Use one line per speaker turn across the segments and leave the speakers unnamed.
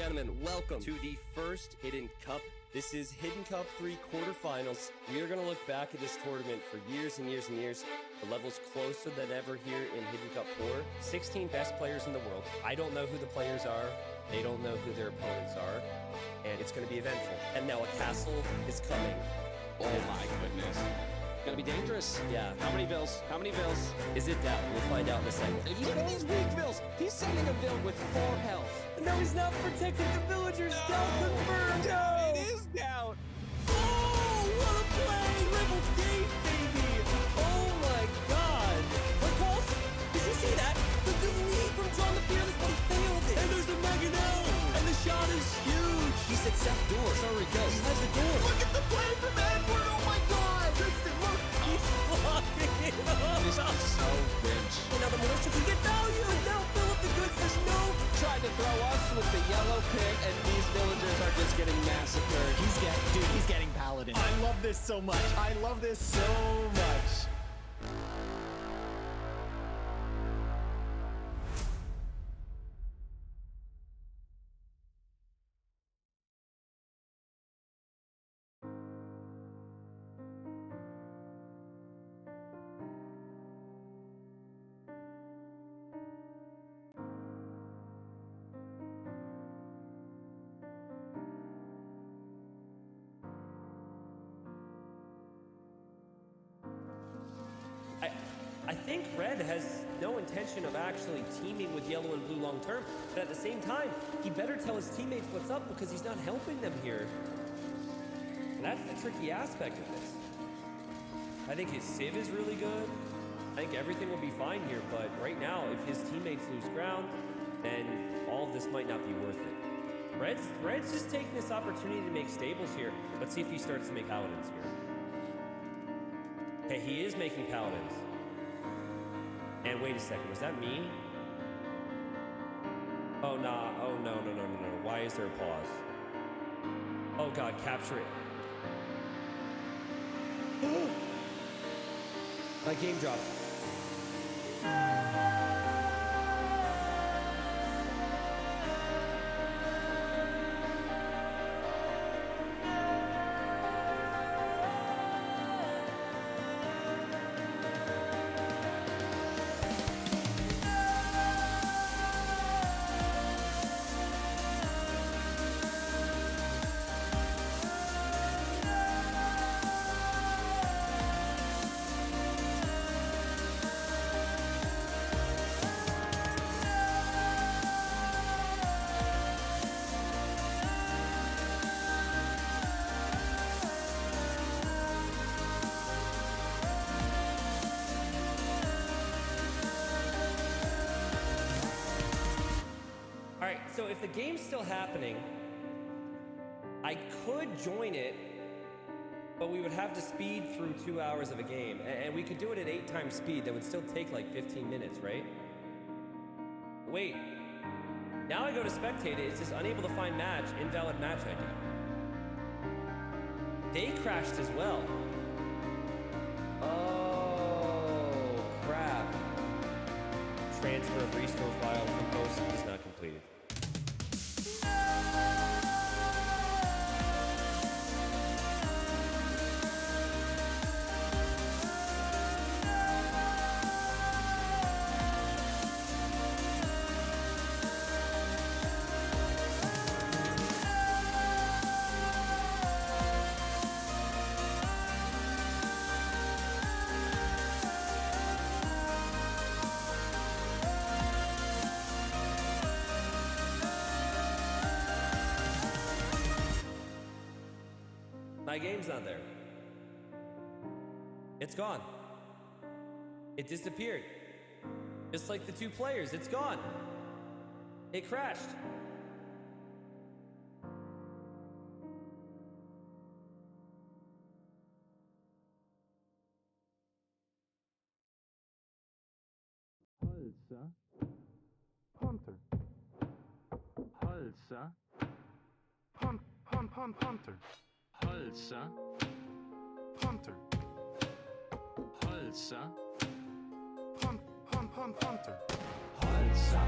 gentlemen, welcome to the first Hidden Cup. This is Hidden Cup 3 quarterfinals. We are going to look back at this tournament for years and years and years. The level's closer than ever here in Hidden Cup 4. 16 best players in the world. I don't know who the players are. They don't know who their opponents are. And it's going to be eventful. And now a castle is coming.
Oh my goodness. Gonna be dangerous.
Yeah.
How many vills? How many vills?
Is it down? We'll find out in a second.
Look at these weak vills. He's sending a vill with 4 health.
No, he's not protecting the villagers.
No.
Down confirmed. No.
It is down.
Oh, what a play. Rebel gate, baby. Oh my God. What calls? Did you see that? The lead from John the Fearless, but he failed it. And there's a Mega L. And the shot is huge. He said Seth door. Sorry, go. He has a door. Look at the play from Edward. Oh my God. Tristan, look. He's blocking it up.
This is so rich.
And now the militia can get value. And now Philip the Good says no.
Trying to throw us with the yellow pig, and these villagers are just getting massacred.
He's getting paladin. I love this so much. I love this so much.
I think Red has no intention of actually teaming with Yellow and Blue long term, but at the same time, he better tell his teammates what's up because he's not helping them here. And that's the tricky aspect of this. I think his Civ is really good. I think everything will be fine here, but right now, if his teammates lose ground, then all of this might not be worth it. Red's just taking this opportunity to make stables here. Let's see if he starts to make paladins here. Okay, he is making paladins. And wait a second, was that me? Oh, nah. Oh, no. Why is there a pause? Oh, God, capture it. My game dropped. So if the game's still happening, I could join it, but we would have to speed through 2 hours of a game. And we could do it at 8 times speed. That would still take like 15 minutes, right? Wait. Now I go to spectate it. It says unable to find match, invalid match ID. They crashed as well. Oh, crap. Transfer of restore file from post is not completed. My game's not there. It's gone. It disappeared. Just like the 2 players, it's gone. It crashed.
Halsa. Hunter. Halsa. Hunter. Halsa. Hunter. Halsa. Hunter. Halsa.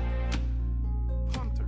Hunter.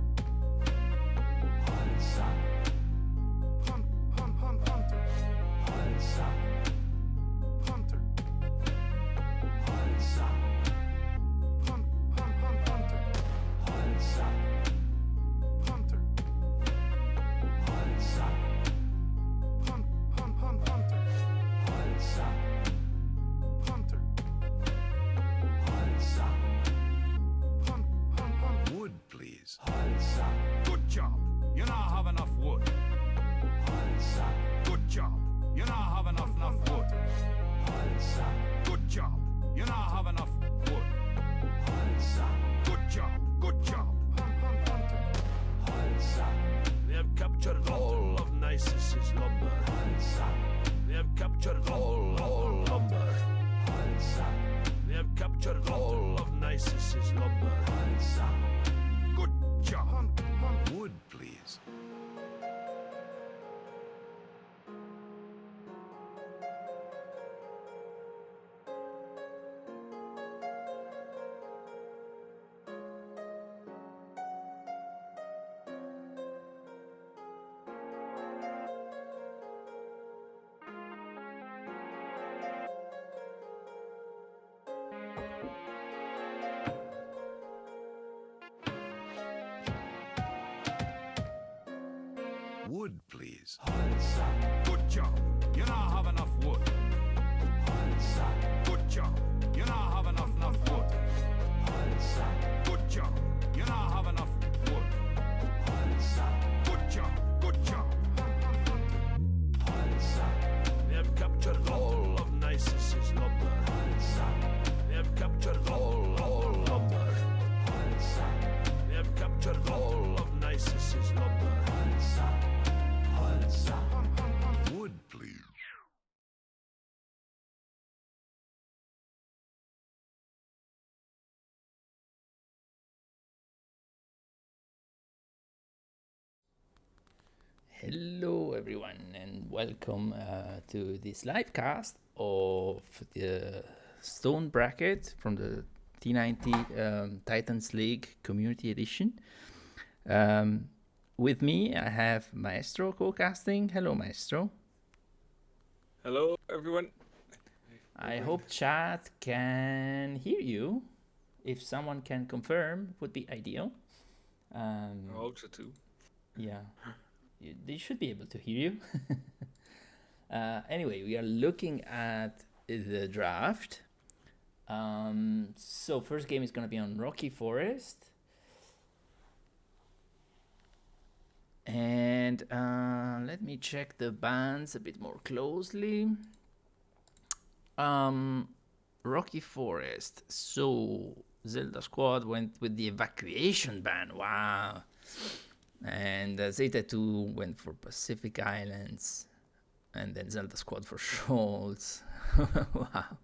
Wood, please.
Good job. You not have enough wood. Good job. You not have enough wood. Good job. You not have enough wood. Good job. Good job.
We have captured all of Nisus's lumber. We have captured all lumber. We have captured all of Nisus's lumber.
Wood, please.
Hello everyone and welcome to this live cast of the Stone Bracket from the T90 Titans League Community Edition. With me I have Maestro co-casting. Hello Maestro.
Hello, everyone.
I hope chat can hear you. If someone can confirm, would be ideal.
I hope so too.
Yeah. They should be able to hear you. Anyway, we are looking at the draft. So first game is going to be on Rocky Forest. And let me check the bans a bit more closely. Rocky Forest. So ZeldaSquad went with the evacuation ban. Wow. And ZetaTwo went for Pacific Islands, and then ZeldaSquad for Shoals. Wow.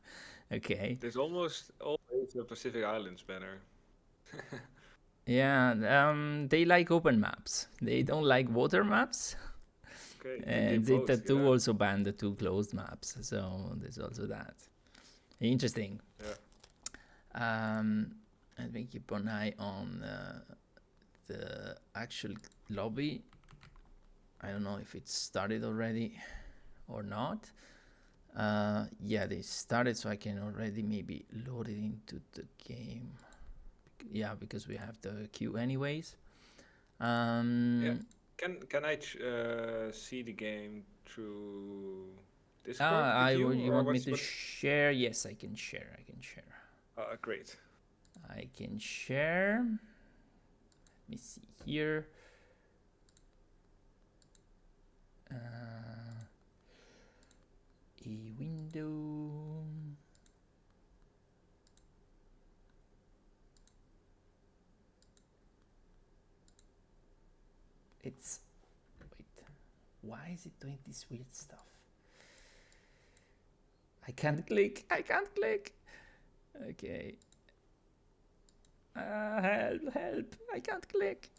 Okay.
There's almost always a Pacific Islands banner.
Yeah. They like open maps. They don't like water maps.
Okay.
And
they both,
ZetaTwo
yeah.
also banned the two closed maps. So there's also that. Interesting.
Yeah.
Let me keep an eye on the actual lobby. I don't know if it started already or not. Yeah, they started, so I can already maybe load it into the game. Yeah, because we have the queue anyways.
Yeah. Can I see the game through Discord?
You want me to share? Yes, I can share.
Great.
I can share. Let me see here. A window. It's wait. Why is it doing this weird stuff? I can't click. Okay. Help! I can't click.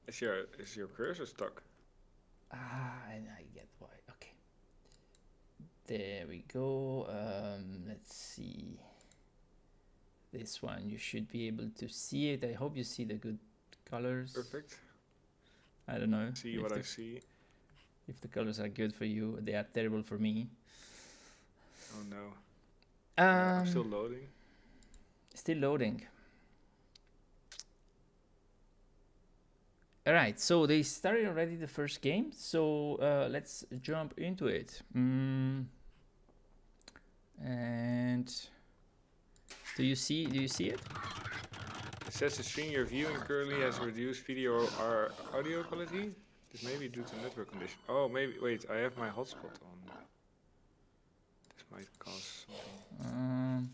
Is your cursor stuck?
And I get why. Okay. There we go. Let's see. This one, you should be able to see it. I hope you see the good colors.
Perfect.
I don't know.
See what I see.
If the colors are good for you, they are terrible for me.
Oh no. I'm still loading.
Still loading. All right, so they started already the first game. So let's jump into it. And do you see it?
It says the stream you're viewing currently has reduced video or audio quality. This may be due to network condition. Oh, maybe. Wait, I have my hotspot on. This might cause something.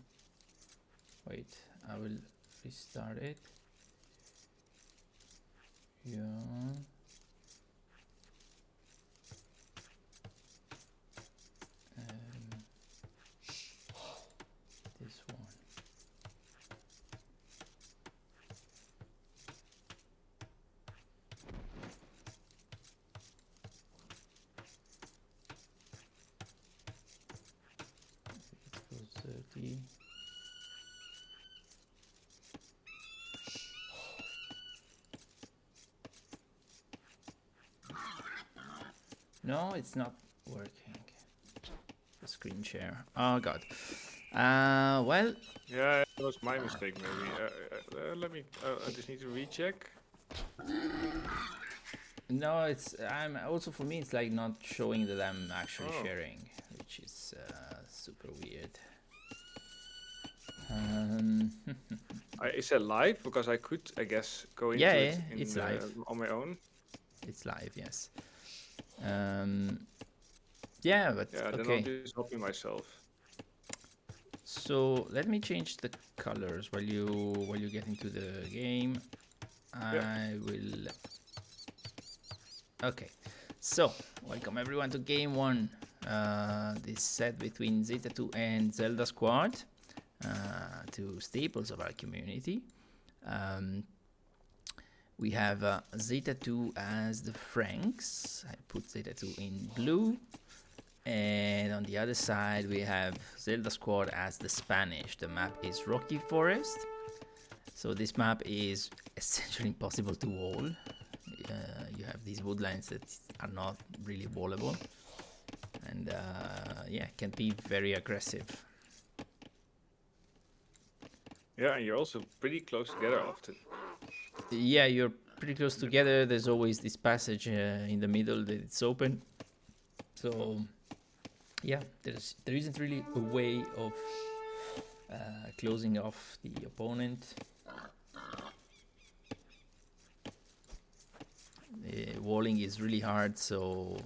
Wait, I will restart it. Yeah. This one. Let's go 30. No, it's not working. The screen share. Oh god. Well,
Yeah, that was my mistake maybe. Let me. I just need to recheck.
no, it's I'm also for me it's like not showing that I'm actually
Oh.
sharing, which is super weird.
Is it live? Because I could, I guess, go into
Yeah,
it
yeah, it's live.
on my own.
It's live, yes. Yeah, but
Yeah, then
okay.
I'll just copy myself.
So let me change the colors while you get into the game. I will. Okay, so welcome everyone to game 1. This set between ZetaTwo and ZeldaSquad, two staples of our community. We have ZetaTwo as the Franks. I put ZetaTwo in blue. And on the other side, we have ZeldaSquad as the Spanish. The map is Rocky Forest. So this map is essentially impossible to wall. You have these woodlines that are not really wallable. And yeah, can be very aggressive.
Yeah, and you're also pretty close together often.
Yeah, you're pretty close together. There's always this passage in the middle that it's open. So yeah, there isn't really a way of closing off the opponent. Walling is really hard, so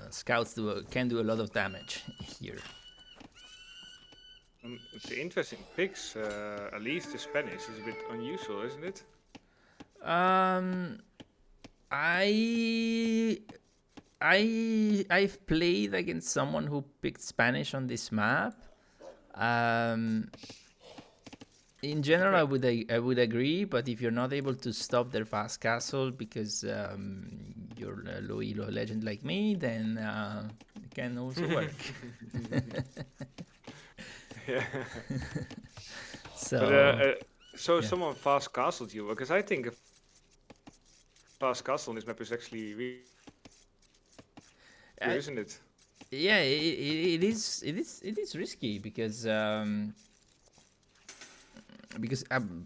scouts can do a lot of damage here.
It's interesting picks. At least the Spanish is a bit unusual, isn't it?
I've played against someone who picked Spanish on this map. In general, I would agree, but if you're not able to stop their fast castle because you're a low elo legend like me, then it can also work.
Yeah.
So
But, someone fast castled you, because I think a fast castle on this map is actually really good, isn't it?
yeah, it is risky because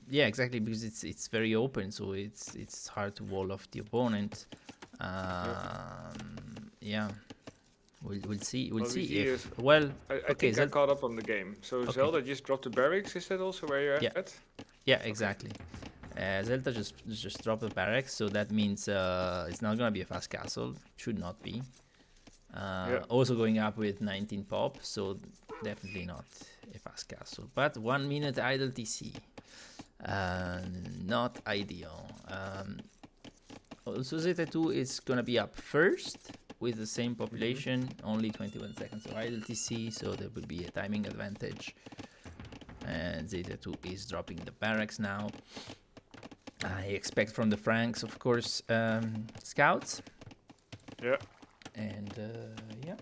yeah, exactly, because it's very open, so it's hard to wall off the opponent. Yeah, we'll see if well.
I
Okay,
think I caught up on the game. So
Okay.
Zelda just dropped the barracks. Is that also where you're
Yeah.
at?
Yeah, exactly. Zelda just dropped the barracks, so that means it's not gonna be a fast castle. Should not be. Also going up with 19 pop, so definitely not a fast castle. But 1 minute idle TC, not ideal. Also ZetaTwo is gonna be up first with the same population, only 21 seconds of idle TC, so there will be a timing advantage. And ZetaTwo is dropping the barracks now. I expect from the Franks, of course, scouts.
Yeah.
And yeah,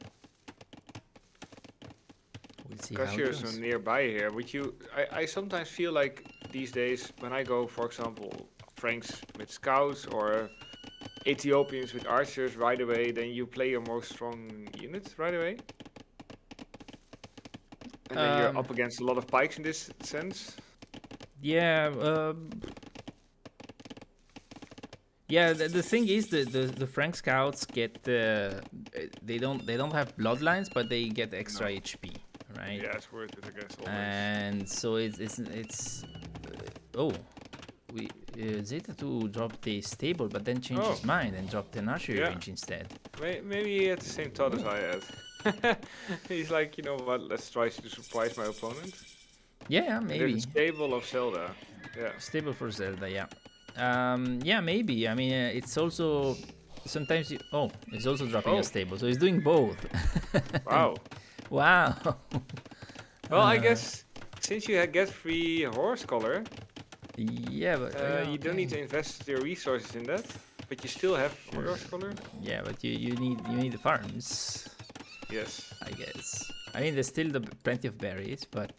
we'll see
Because
how
you're
it goes.
so nearby here, would you? I sometimes feel like these days when I go, for example, Franks with scouts or Ethiopians with archers right away, then you play your most strong unit right away. And then you're up against a lot of pikes in this sense.
Yeah, yeah. The thing is, the Frank scouts get they don't have bloodlines, but they get extra HP, right?
Yeah, it's worth it, I guess. Always.
And so it's oh, we ZetaTwo dropped the stable, but then changed his mind and dropped an archery range instead.
Maybe he had the same thought as I had. He's like, you know what? Let's try to surprise my opponent.
Yeah, maybe.
There's a stable of Zelda. Yeah.
Stable for Zelda, yeah. Yeah, maybe. I mean, it's also sometimes you. Oh, it's also dropping a stable, so he's doing both.
Wow.
Wow.
Well, I guess since you get free horse color,
yeah, but
you don't need to invest your resources in that, but you still have horse color.
Yeah, but you need the farms.
Yes.
I guess. I mean, there's still plenty of berries, but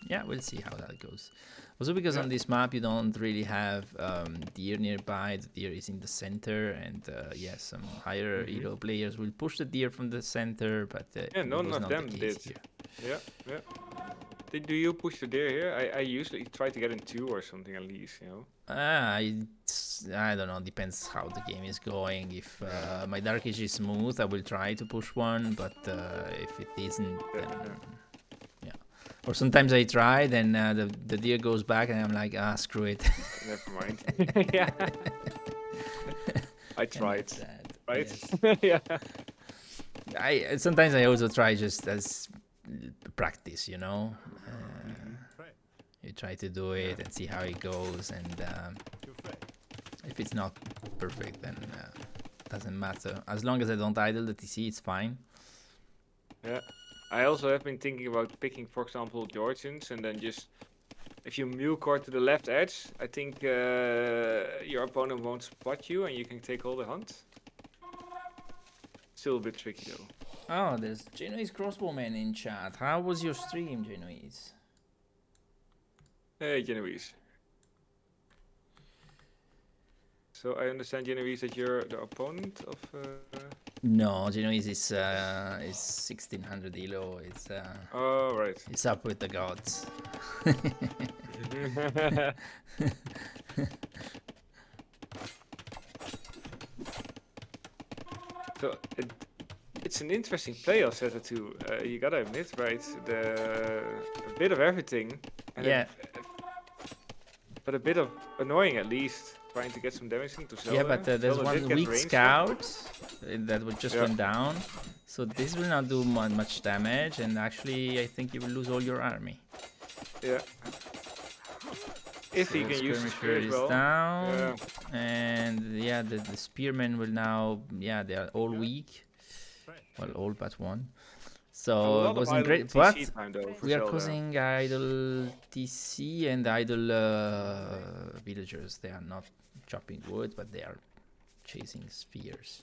yeah, we'll see how that goes. Also, because on this map you don't really have deer nearby. The deer is in the center, and yes, some higher elo players will push the deer from the center, but
yeah, none of them did.
Here.
Yeah, yeah. Do you push the deer here? I usually try to get in 2 or something at least, you know.
I don't know. Depends how the game is going. If my Dark Age is smooth, I will try to push one. But if it isn't, then yeah. Or sometimes I try, then the deer goes back, and I'm like, screw it.
Never mind. Yeah. I tried. Right?
Yes.
Yeah.
Sometimes I also try just as practice, you know. You try to do it and see how it goes, and if it's not perfect, then doesn't matter. As long as I don't idle the TC, it's fine.
Yeah. I also have been thinking about picking, for example, Georgians, and then just if you mule core to the left edge, I think your opponent won't spot you, and you can take all the hunt. Still a bit tricky though.
Oh, there's Genoese Crossbowman in chat. How was your stream, Genoese?
Hey, Genovese. So I understand, Genovese, that you're the opponent of...
No, Genoese is 1600 elo. It's
Oh, right.
it's up with the gods.
So it's an interesting play of ZetaTwo. You gotta admit, right? A bit of everything. And
Yeah.
but a bit of annoying at least. Trying to get some damage into Zelda.
Yeah, but there's
Zelda did
one
get
weak
range
scout that just
Yeah.
went down. So this will not do much damage, and actually I think you will lose all your army.
Yeah. If he
So
can use the
skirmisher
spear as
is
well.
down,
Yeah.
and yeah, the spearmen will now, yeah, they are all weak. Well, all but one.
A
So
lot
it
of
wasn't
idle
great,
TC
but
time, though, for
we are
Zelda.
causing idle TC and idle villagers. They are not chopping wood, but they are chasing spheres.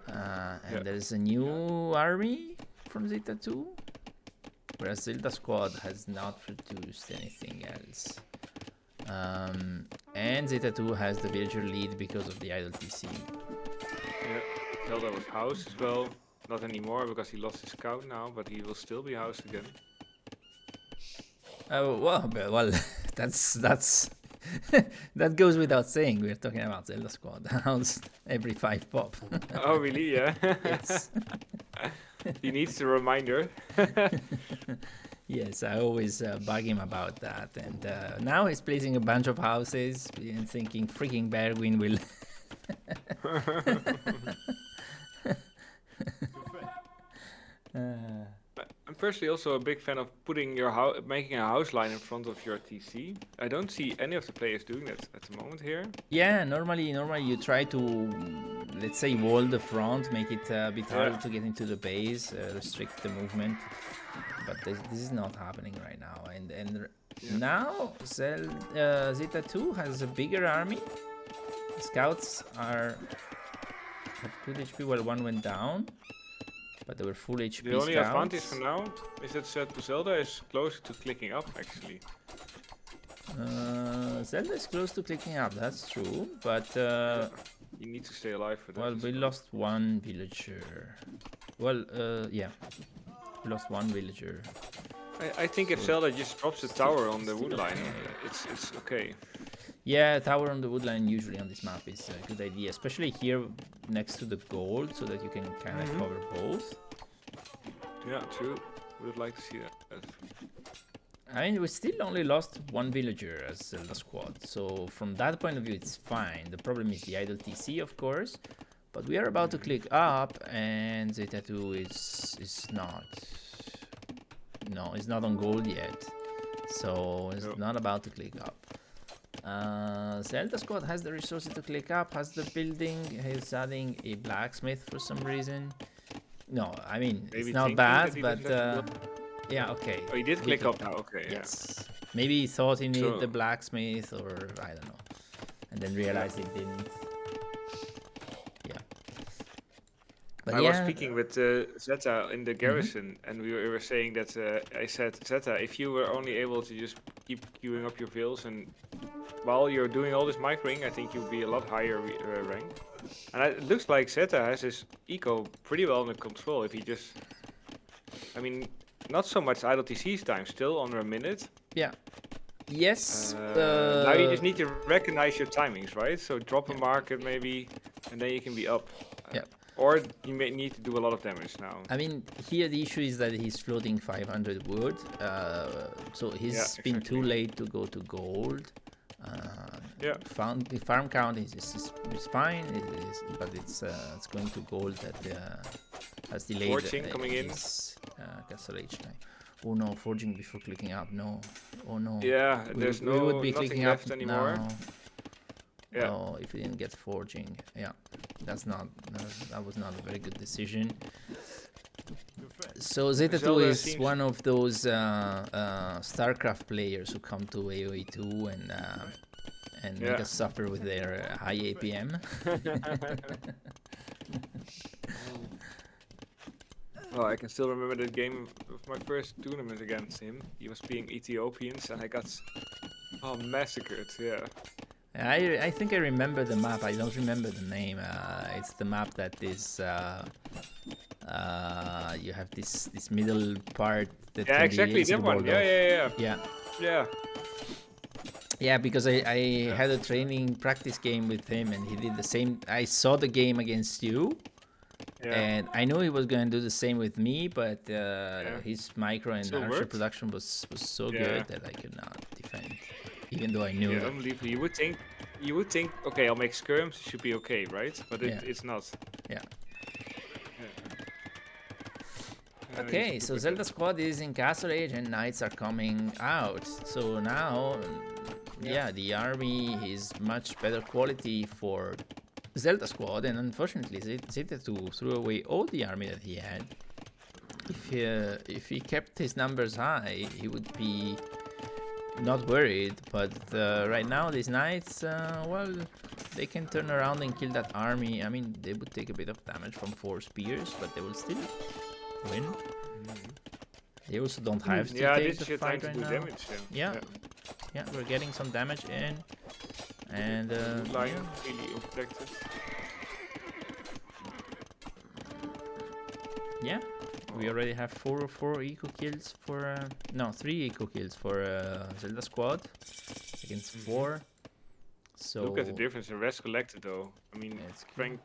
And there's a new army from ZetaTwo, whereas ZeldaSquad has not produced anything else. And ZetaTwo has the villager lead because of the idle TC.
Yeah. Zelda was housed as well. Not anymore because he lost his scout now, but he will still be housed again.
Well, that's that goes without saying. We're talking about ZeldaSquad housed every 5 pop.
Oh, really? Yeah.
Yes.
He needs a reminder.
Yes, I always bug him about that, and now he's placing a bunch of houses and thinking freaking Berwin will.
I'm personally also a big fan of putting your making a house line in front of your TC. I don't see any of the players doing that at the moment here.
Yeah, normally you try to, let's say, wall the front, make it a bit harder to get into the base, restrict the movement. But this is not happening right now. And now ZetaTwo has a bigger army. The scouts have good HP. Well, one went down, but they were full HP.
The only
scouts.
advantage for now is that Zelda is close to clicking up, actually.
Zelda is close to clicking up, that's true, but
You need to stay alive for that.
well,
as
we lost one villager. Well, yeah, we lost one villager.
I think if Zelda just drops a tower on the wood line, it's okay.
Yeah, tower on the woodline usually on this map is a good idea, especially here next to the gold, so that you can kind of cover both.
Yeah, true. Would like to see that.
I mean, we still only lost one villager as ZeldaSquad, so from that point of view, it's fine. The problem is the idle TC, of course, but we are about to click up, and ZetaTwo is not. No, it's not on gold yet, so it's not about to click up. ZeldaSquad has the resources to click up, has the building, he's adding a blacksmith for some reason. No, I mean,
Maybe
it's not
thinking
bad,
that he
but
doesn't
yeah, okay.
Oh, he did
We
click up
clicked
now, okay.
Yes. Maybe he thought he needed
So-
the blacksmith, or I don't know. And then realized he didn't. Yeah. But
I
yeah,
was speaking with Zeta in the garrison, and we were saying that I said, Zeta, if you were only able to just keep queuing up your vills, and while you're doing all this microing, I think you'll be a lot higher rank. And it looks like Zeta has his eco pretty well under control. If he just, I mean, not so much idle TC time, still under a minute.
Yeah. Yes.
Now you just need to recognize your timings, right? So drop a market maybe, and then you can be up.
Yeah.
Or you may need to do a lot of damage now.
I mean, here the issue is that he's floating 500 wood, so he's been too late to go to gold. The farm count is fine, but it's going to gold that has delayed.
Forging coming in.
Castle Age time. Oh no, forging before clicking up. No. Oh no.
Yeah, there's
we would be
nothing
clicking
left
up
anymore.
now.
Yeah.
No, if we didn't get forging, yeah, that was not a very good decision. So ZetaTwo
Zelda
is
seems-
one of those StarCraft players who come to AoE2 and make us suffer with their high APM.
Oh, I can still remember the game of my first tournament against him. He was being Ethiopians, and I got massacred. Yeah.
I think I remember the map. I don't remember the name. It's the map that is you have this middle part that
Yeah,
can
exactly
be
that one.
Yeah.
Yeah.
Yeah, because I had a training practice game with him, and he did the same. I saw the game against you, and I knew he was going to do the same with me, but his micro and
Still
archer
worked?
production was so good that I could not defend, even though I knew
Yeah,
that.
unbelievable. You would think, okay, I'll make skirms, it should be okay, right? But it's not.
Yeah.
Yeah,
Okay, so ZeldaSquad is in Castle Age and knights are coming out. So now, the army is much better quality for ZeldaSquad, and unfortunately ZetaTwo threw away all the army that he had. If he kept his numbers high, he would be not worried, but right now these knights, well, they can turn around and kill that army. I mean, they would take a bit of damage from 4 spears, but they will still win. They also don't have to take the fight right now.
Damage,
Yeah, we're getting some damage in, and
line really protected.
Yeah, we already have four eco kills for no, 3 eco kills for ZeldaSquad against 4. So
Look at the difference in rest collected, though. I mean, Frank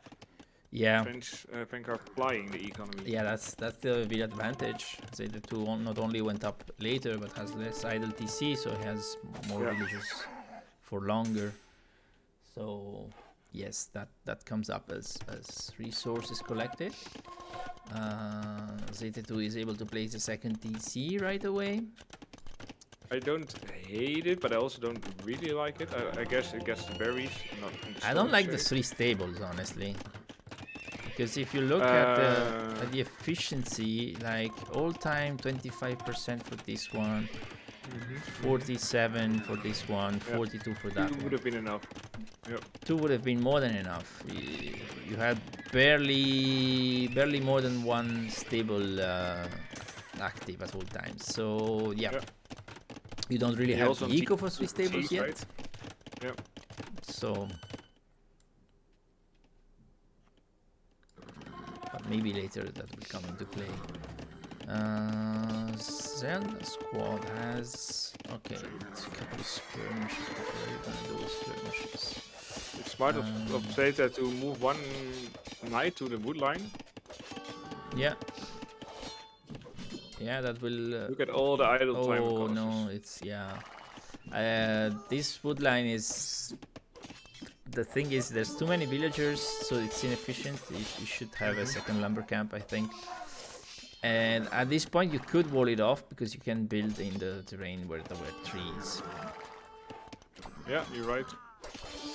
are flying the economy.
Yeah, that's the big advantage. ZetaTwo not only went up later, but has less idle TC, so he has more villagers for longer. So yes, that comes up as resources collected. ZetaTwo is able to place a second TC right away.
I don't hate it, but I also don't really like it. I guess it gets the berries.
I don't like the 3 stables, honestly. Because if you look at the efficiency, like all time 25% for this one, 47 for this one, 42 for that
2
one.
would have been enough. Yep.
2 would have been more than enough. You had barely more than 1 stable active at all times. So yeah, you don't really have the eco for 3 stables yet.
Right? Yep.
So but maybe later that will come into play. ZeldaSquad has it's a couple of skirmishes. What are you gonna do with skirmishes?
It's smart of Zeta to move 1 knight to the wood line.
Yeah, that will.
Look at all the idle time.
Oh no, it's this wood line is. The thing is, there's too many villagers, so it's inefficient. You should have a second lumber camp, I think. And at this point, you could wall it off because you can build in the terrain where there were trees.
Yeah, you're right.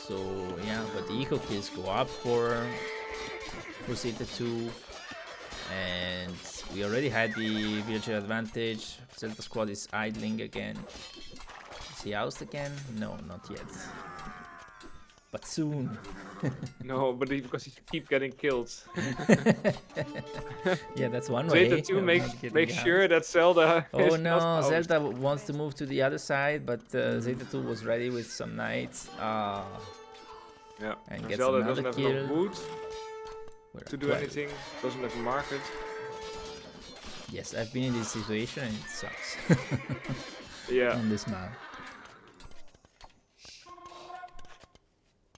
So yeah, but the eco kills go up for ZetaTwo, and we already had the villager advantage. ZeldaSquad is idling again. Is he ousted again? No, not yet. But soon.
No, but because he keep getting killed.
Yeah, that's one way.
ZetaTwo make sure that Zelda.
Oh
is
no,
not
Zelda
out.
wants to move to the other side, but ZetaTwo was ready with some knights.
Yeah,
and gets
Zelda
another
doesn't have
kill.
enough wood to do anything. Doesn't have a market.
Yes, I've been in this situation and it sucks.
Yeah.
On this map.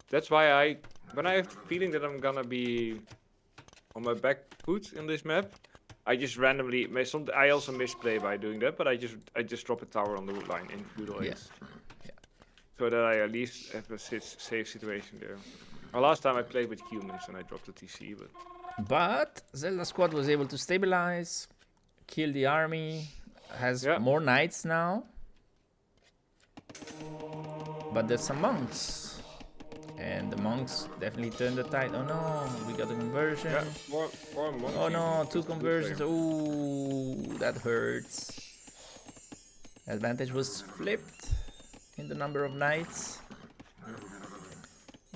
That's why when I have the feeling that I'm gonna be on my back foot in this map, I just randomly, I also misplay by doing that, but I just drop a tower on the wood line in feudal
Yeah.
ace. So that I at least have a safe situation there. Well, last time I played with humans and I dropped the TC,
But ZeldaSquad was able to stabilize, kill the army, has more knights now. But there's some monks. And the monks definitely turned the tide. Oh no, we got a conversion.
Yeah, more monks.
Oh no, 2 conversions. Ooh, that hurts. Advantage was flipped in the number of knights.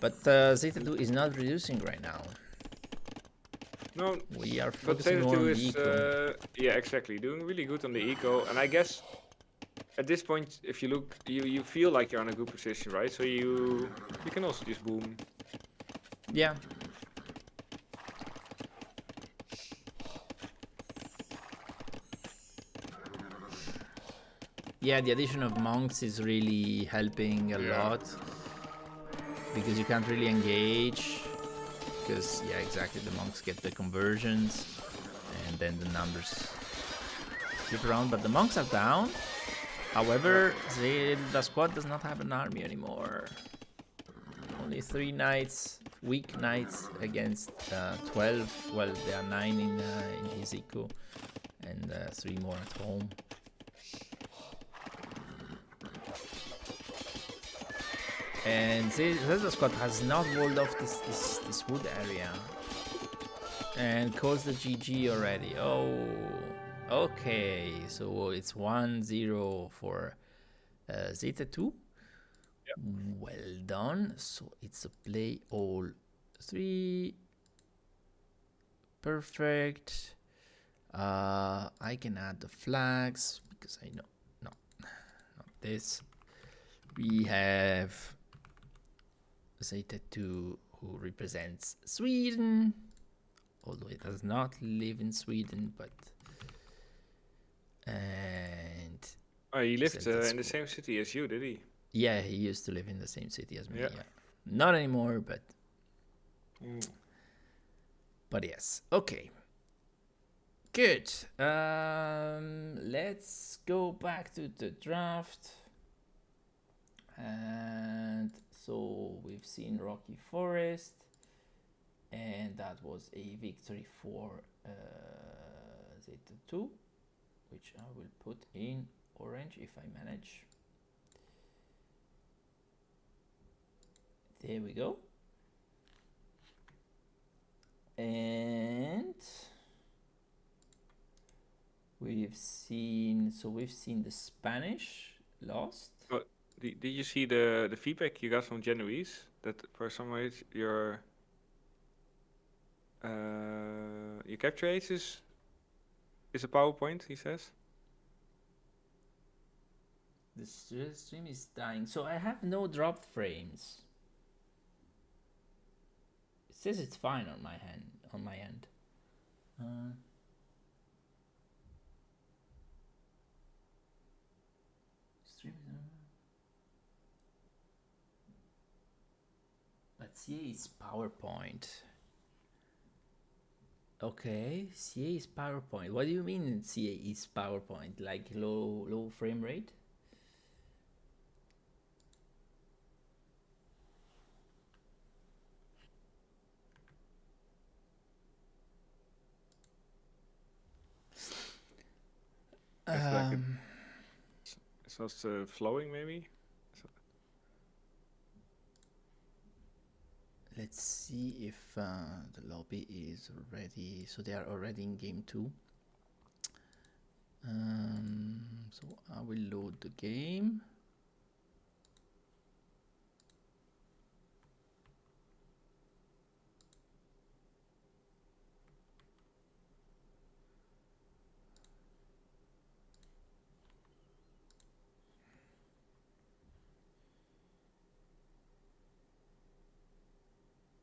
But ZetaTwo is not reducing right now.
No,
we are
but
focusing more on the eco.
Yeah, exactly, doing really good on the eco, and I guess at this point, if you look, you feel like you're in a good position, right? So you can also just boom.
Yeah. Yeah, the addition of monks is really helping a lot because you can't really engage. Because, yeah, exactly, the monks get the conversions and then the numbers flip around. But the monks are down. However, ZeldaSquad does not have an army anymore. Only 3 knights, weak knights against 12. Well, there are 9 in his eco and 3 more at home. And ZeldaSquad has not walled off this wood area and calls the GG already. Oh, okay. So it's 1-0 for ZetaTwo.
Yep.
Well done. So it's a play all 3. Perfect. I can add the flags because I know not this. We have ZetaTwo who represents Sweden, although it does not live in Sweden, but
he lived in the same city as you, did he?
Yeah, he used to live in the same city as me. Yeah. Not anymore, but yes. Okay. Good. Let's go back to the draft. And so we've seen Rocky Forest, and that was a victory for ZetaTwo, which I will put in orange if I manage. There we go. And we've seen the Spanish lost.
Did you see the feedback you got from Genoese that for some reason your capture ace is a PowerPoint? He says.
The stream is dying, so I have no dropped frames. It says it's fine on my end. Stream. But CA is PowerPoint. Okay, CA is PowerPoint. What do you mean CA is PowerPoint? Like low frame rate?
It's just flowing maybe.
Let's see if the lobby is ready. So they are already in game 2. So I will load the game.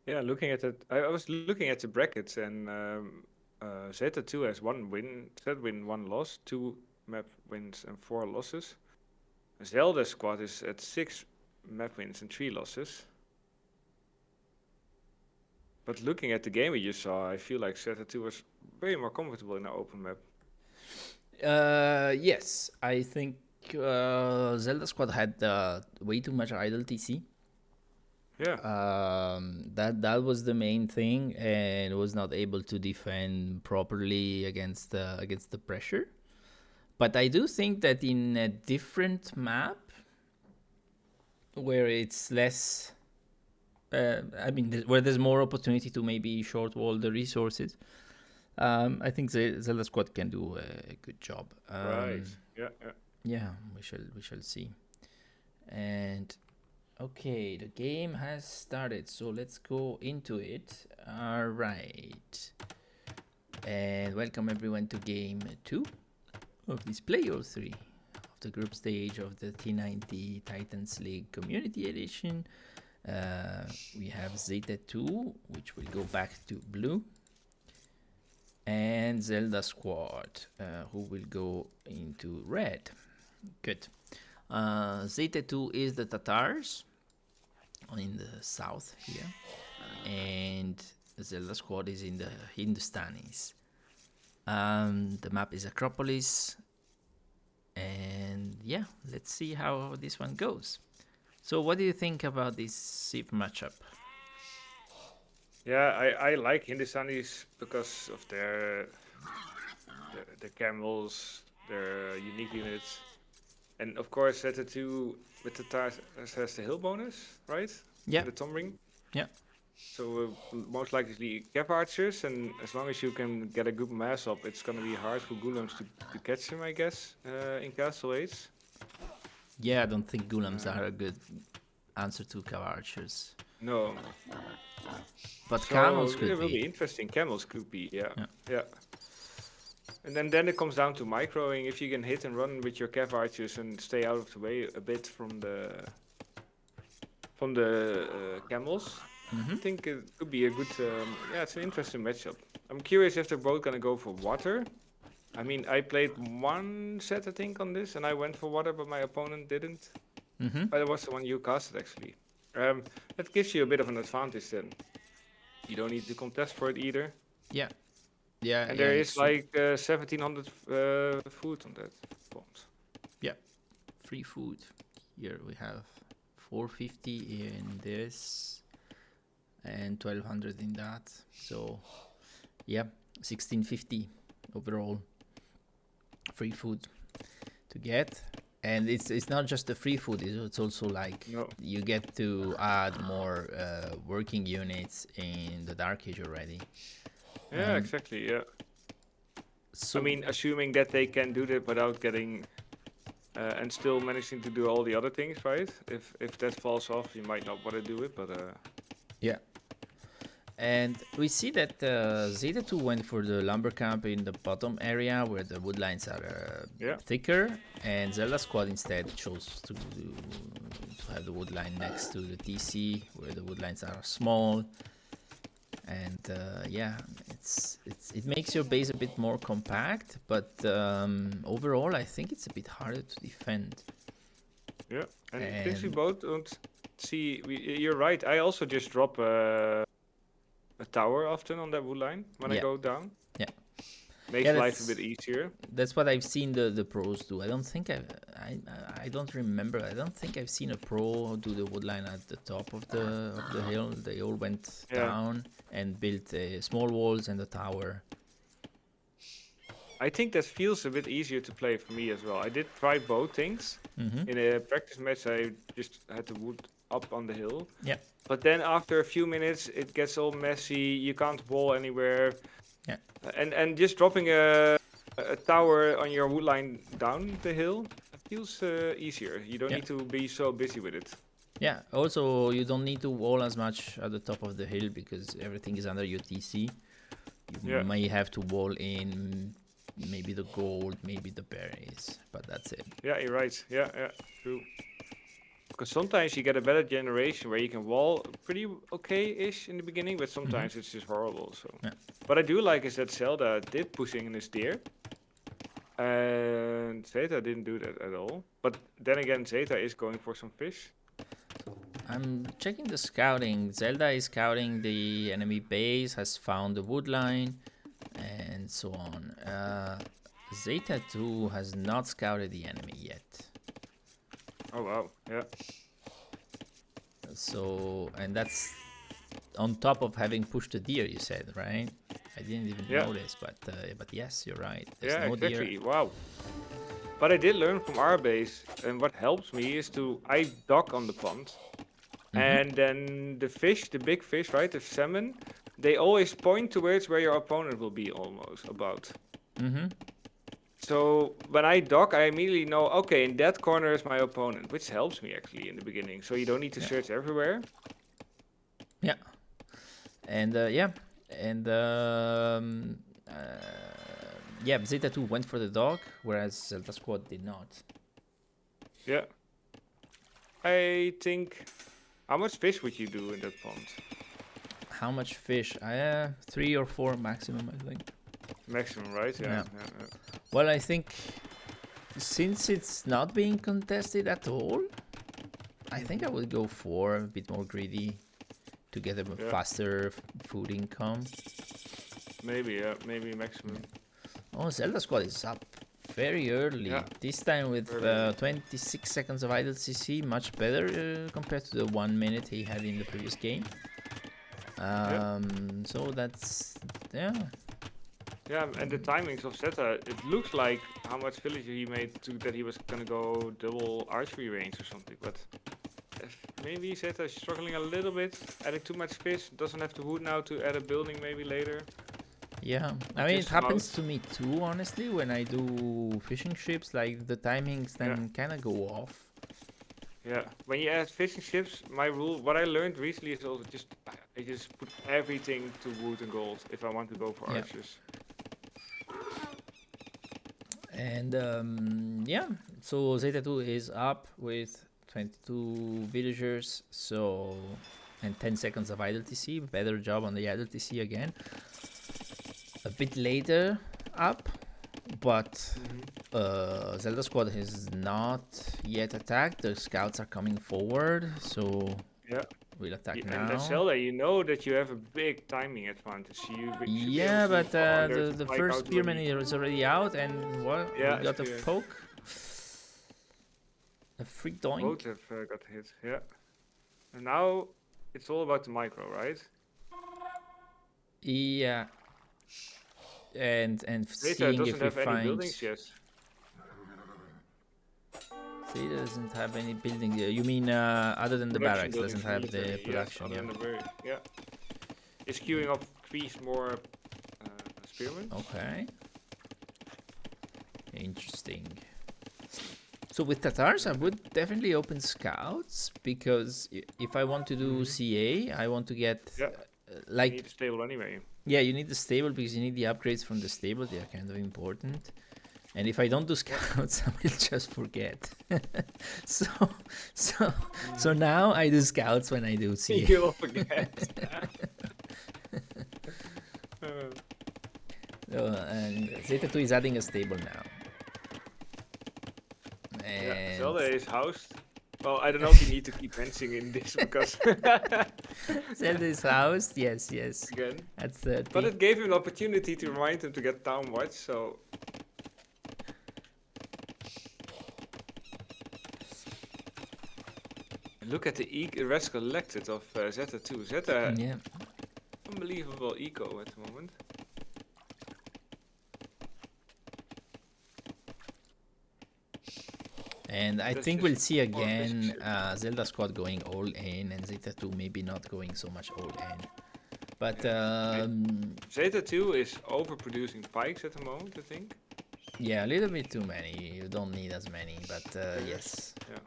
Yeah, looking at it, I was looking at the brackets, and ZetaTwo has 1 win, win 1 loss, 2 map wins and 4 losses. ZeldaSquad is at 6 map wins and 3 losses. But looking at the game we just saw, I feel like ZetaTwo was way more comfortable in an open map.
Yes, I think ZeldaSquad had way too much idle TC.
Yeah.
That was the main thing, and was not able to defend properly against the pressure. But I do think that in a different map, where it's less, where there's more opportunity to maybe short wall the resources, I think ZeldaSquad can do a good job.
Right. Yeah.
Yeah, we shall see. And okay, the game has started, so let's go into it. All right. And welcome everyone to game 2 of this player 3 of the group stage of the T90 Titans League Community Edition. We have ZetaTwo, which will go back to blue, and ZeldaSquad, who will go into red. Good. ZetaTwo is the Tatars in the south here, and ZeldaSquad is in the Hindustanis. The map is Acropolis, and yeah, let's see how this one goes. So what do you think about this SIP matchup?
Yeah, I like Hindustanis because of their camels, their unique units. And of course, ZetaTwo with the Tatars has the hill bonus, right?
Yeah.
The Tom Ring.
Yeah.
So most likely Cav Archers, and as long as you can get a good mass up, it's gonna be hard for Golems to catch him, I guess, in Castle Age.
Yeah, I don't think Golems are a good answer to Cav Archers.
No.
But
So
Camels could
it will
be.
be interesting. Camels could be, yeah. And then it comes down to microing. If you can hit and run with your Cav Archers and stay out of the way a bit from the camels, I think it could be a good. It's an interesting matchup. I'm curious if they're both gonna go for water. I mean, I played one set I think on this, and I went for water, but my opponent didn't. But it was the one you casted actually. That gives you a bit of an advantage then. You don't need to contest for it either.
Yeah.
And there is like 1700 food on that point.
Yeah, free food. Here we have 450 in this and 1200 in that. So yeah, 1650 overall free food to get. And it's not just the free food, it's also like you get to add more working units in the Dark Age already.
Yeah, exactly, yeah.
So
I mean, assuming that they can do that without getting and still managing to do all the other things, right? If that falls off, you might not want to do it, but
yeah. And we see that ZetaTwo went for the lumber camp in the bottom area where the woodlines are thicker, and ZeldaSquad instead chose to have the woodline next to the TC where the woodlines are small. And it makes your base a bit more compact, but overall I think it's a bit harder to defend.
Yeah, and since we both don't see, you're right. I also just drop a tower often on that wood line when I go down.
Yeah,
makes life a bit easier.
That's what I've seen the pros do. I don't think I don't remember. I don't think I've seen a pro do the wood line at the top of the hill. They all went down and built small walls and a tower.
I think that feels a bit easier to play for me as well. I did try both things. In a practice match, I just had the wood up on the hill.
Yeah.
But then after a few minutes, it gets all messy. You can't wall anywhere.
Yeah.
And just dropping a tower on your wood line down the hill feels easier. You don't need to be so busy with it.
Yeah. Also, you don't need to wall as much at the top of the hill because everything is under your TC. You may have to wall in maybe the gold, maybe the berries, but that's it.
Yeah, you're right. Yeah, true. Because sometimes you get a better generation where you can wall pretty okay-ish in the beginning, but sometimes it's just horrible. So,
Yeah.
what I do like is that Zelda did pushing in his deer, and Zeta didn't do that at all. But then again, Zeta is going for some fish.
I'm checking the scouting. Zelda is scouting the enemy base, has found the wood line, and so on. ZetaTwo has not scouted the enemy yet.
Oh wow, yeah.
So, and that's on top of having pushed the deer, you said, right? I didn't even
Yeah.
notice, but yes, you're right. There's
Yeah,
no
exactly.
deer.
Wow. But I did learn from our base, and what helps me is I dock on the pond, and then the fish, the big fish, right, the salmon, they always point towards where your opponent will be almost about. So when I dock, I immediately know, okay, in that corner is my opponent, which helps me actually in the beginning. So you don't need to search everywhere.
Yeah. And yeah, ZetaTwo went for the dog, whereas ZeldaSquad did not.
Yeah. I think, how much fish would you do in that pond?
How much fish? 3 or 4 maximum, I think.
Maximum, right? Yeah.
Well, I think since it's not being contested at all, I think I would go 4, a bit more greedy, to get a faster food income.
Maybe, yeah, maybe maximum.
Oh, ZeldaSquad is up very early.
Yeah.
This time with 26 seconds of idle CC, much better compared to the 1 minute he had in the previous game. So that's, yeah.
Yeah, and the timings of Zeta, it looks like how much villager he made that he was gonna go double archery range or something, but maybe Zeta is struggling a little bit, adding too much fish, doesn't have the wood now to add a building maybe later.
Yeah, I mean, it happens to me too, honestly, when I do fishing ships, like the timings then kind of go off.
Yeah, when you add fishing ships, what I learned recently is also I just put everything to wood and gold if I want to go for archers.
And yeah, so ZetaTwo is up with 22 villagers, so, and 10 seconds of idle TC, better job on the idle TC again. A bit later up, but ZeldaSquad has not yet attacked. The scouts are coming forward, so we'll attack now.
And Zelda, you know that you have a big timing advantage.
Yeah, but the first spearman is already out, and what? We got a poke. A free doink.
Both have got hit, yeah. And now it's all about the micro, right?
Yeah. And
Zeta
seeing if we
have any
find
buildings yet.
Zeta doesn't have any building. You mean other than the barracks? Doesn't have the production.
Yeah. It's queuing up 3 more spearmen.
Okay. Interesting. So with Tatars, I would definitely open scouts, because if I want to do CA, I want to get like.
You need a stable anyway.
Yeah, you need the stable because you need the upgrades from the stable. They are kind of important. And if I don't do scouts, I will just forget. so now I do scouts when I do CA.
You'll forget.
And ZetaTwo is adding a stable now. And
Zelda is housed. Well, I don't know if you need to keep mentioning this because
Zelda is housed. Yes.
Again.
That's
but it gave him an opportunity to remind him to get town watch. So. Look at the rest collected of ZetaTwo. Zeta, unbelievable eco at the moment.
And I think we'll see again ZeldaSquad going all in, and ZetaTwo maybe not going so much all in. But
ZetaTwo is overproducing pikes at the moment, I think.
Yeah, a little bit too many. You don't need as many, but yes.
Yeah.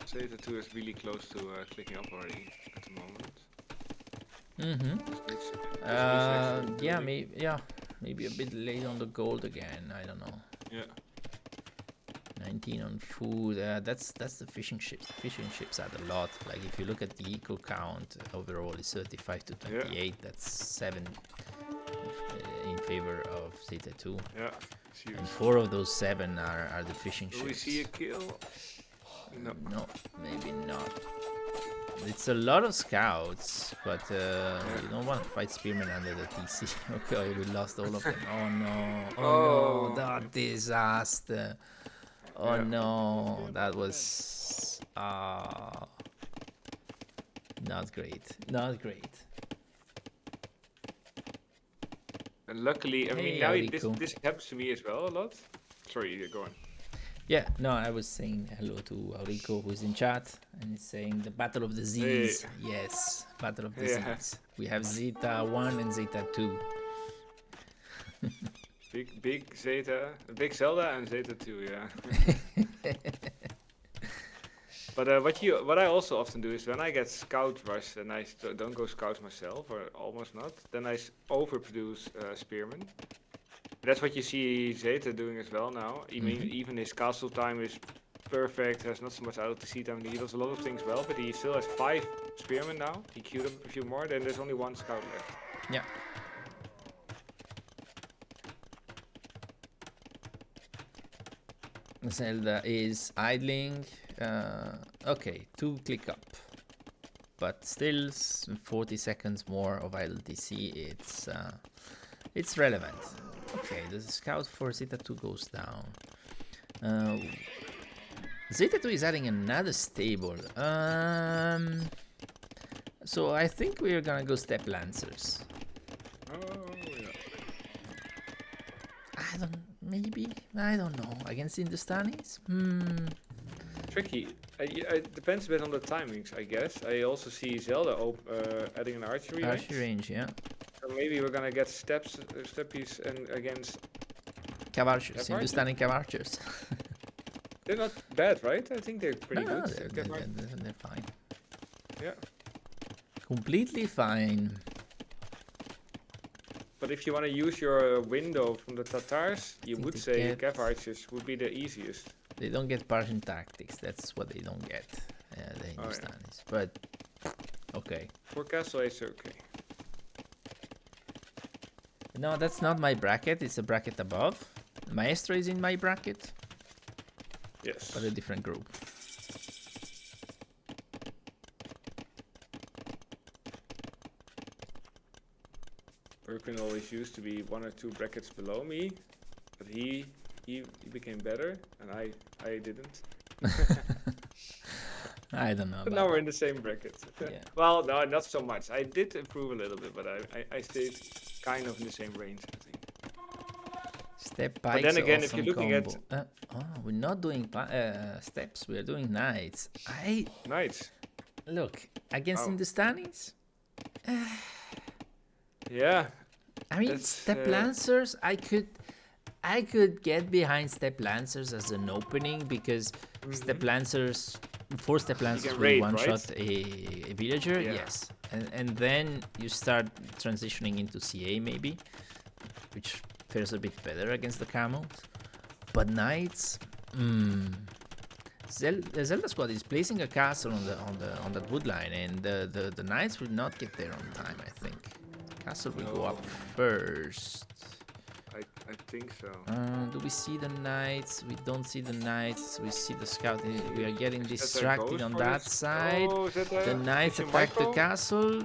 ZetaTwo is really close to clicking up already at the moment.
Yeah, maybe a bit late on the gold again. I don't know.
Yeah.
19 on food. That's the fishing ships. The fishing ships add a lot. Like if you look at the eco count, overall is 35 to 28.
Yeah.
That's 7 in favor of ZetaTwo.
Yeah. It's huge.
And 4 of those 7 are the fishing
Do
ships.
we see a kill? No.
No, maybe not. It's a lot of scouts, but you don't want to fight spearmen under the TC. Okay, we lost all of them. Oh no! Oh no! That disaster! Oh no! That was not great. Not great.
And luckily, I
Hey,
mean, now
Aurico.
this happens to me as well a lot. Sorry, you're going.
Yeah, no, I was saying hello to Aurico, who's in chat, and he's saying the Battle of the Z's. Yes, Battle of the
Yeah.
Z's. We have Zeta1 and ZetaTwo.
Big Zeta, big Zelda and ZetaTwo, yeah. But what I also often do is when I get scout rushed and I don't go scout myself, or almost not, then I overproduce spearmen. That's what you see Zeta doing as well now. Even his castle time is perfect, has not so much LTC time, he does a lot of things well, but he still has 5 spearmen now. He queued up a few more, then there's only 1 scout left.
Yeah. Zelda is idling. Okay, 2 click up. But still 40 seconds more of idle DC. It's relevant. Okay, the scout for ZetaTwo goes down. ZetaTwo is adding another stable. So I think we're gonna go step lancers.
Oh, yeah.
I don't know. Against Hindustanis?
Tricky. It depends a bit on the timings, I guess. I also see Zelda adding an archery
Range, yeah.
So maybe we're gonna get steppies and against.
Cavarchers, Hindustani Cavarchers.
They're not bad, right? I think they're pretty
No,
good.
they're fine.
Yeah.
Completely fine.
But if you want to use your window from the Tatars, you
think
would
they
say
get-
Cav archers would be the easiest.
They don't get Persian tactics. That's what they don't get. The Hindustanis. But okay.
For castle it's okay.
No, that's not my bracket. It's a bracket above. Maestro is in my bracket,
Yes.
but a different group.
Urquin always used to be 1 or 2 brackets below me, but he became better, and I didn't.
I don't know.
But
About
now we're in the same bracket.
Yeah.
Well, no, not so much. I did improve a little bit, but I stayed kind of in the same range, I think.
Step
But
pikes.
then again, if
awesome
you're looking at-
combo. We're not doing steps. We're doing knights.
Nice.
Look against
Oh.
Hindustanis.
Yeah.
I mean,
That's,
step lancers. I could get behind step lancers as an opening because step lancers, 4 step lancers
can
will
raid,
one
right?
shot a villager.
Yeah.
Yes, and then you start transitioning into CA maybe, which fares a bit better against the camels. But knights, the ZeldaSquad is placing a castle on that wood line, and the knights will not get there on time. I think castle will go up first.
I think so.
Do we see the knights? We don't see the knights. We see the scout. We are getting
Is that a
distracted
ghost
on
for
that
this?
side.
Oh, is that
The knights
is it
attack the
micro?
castle.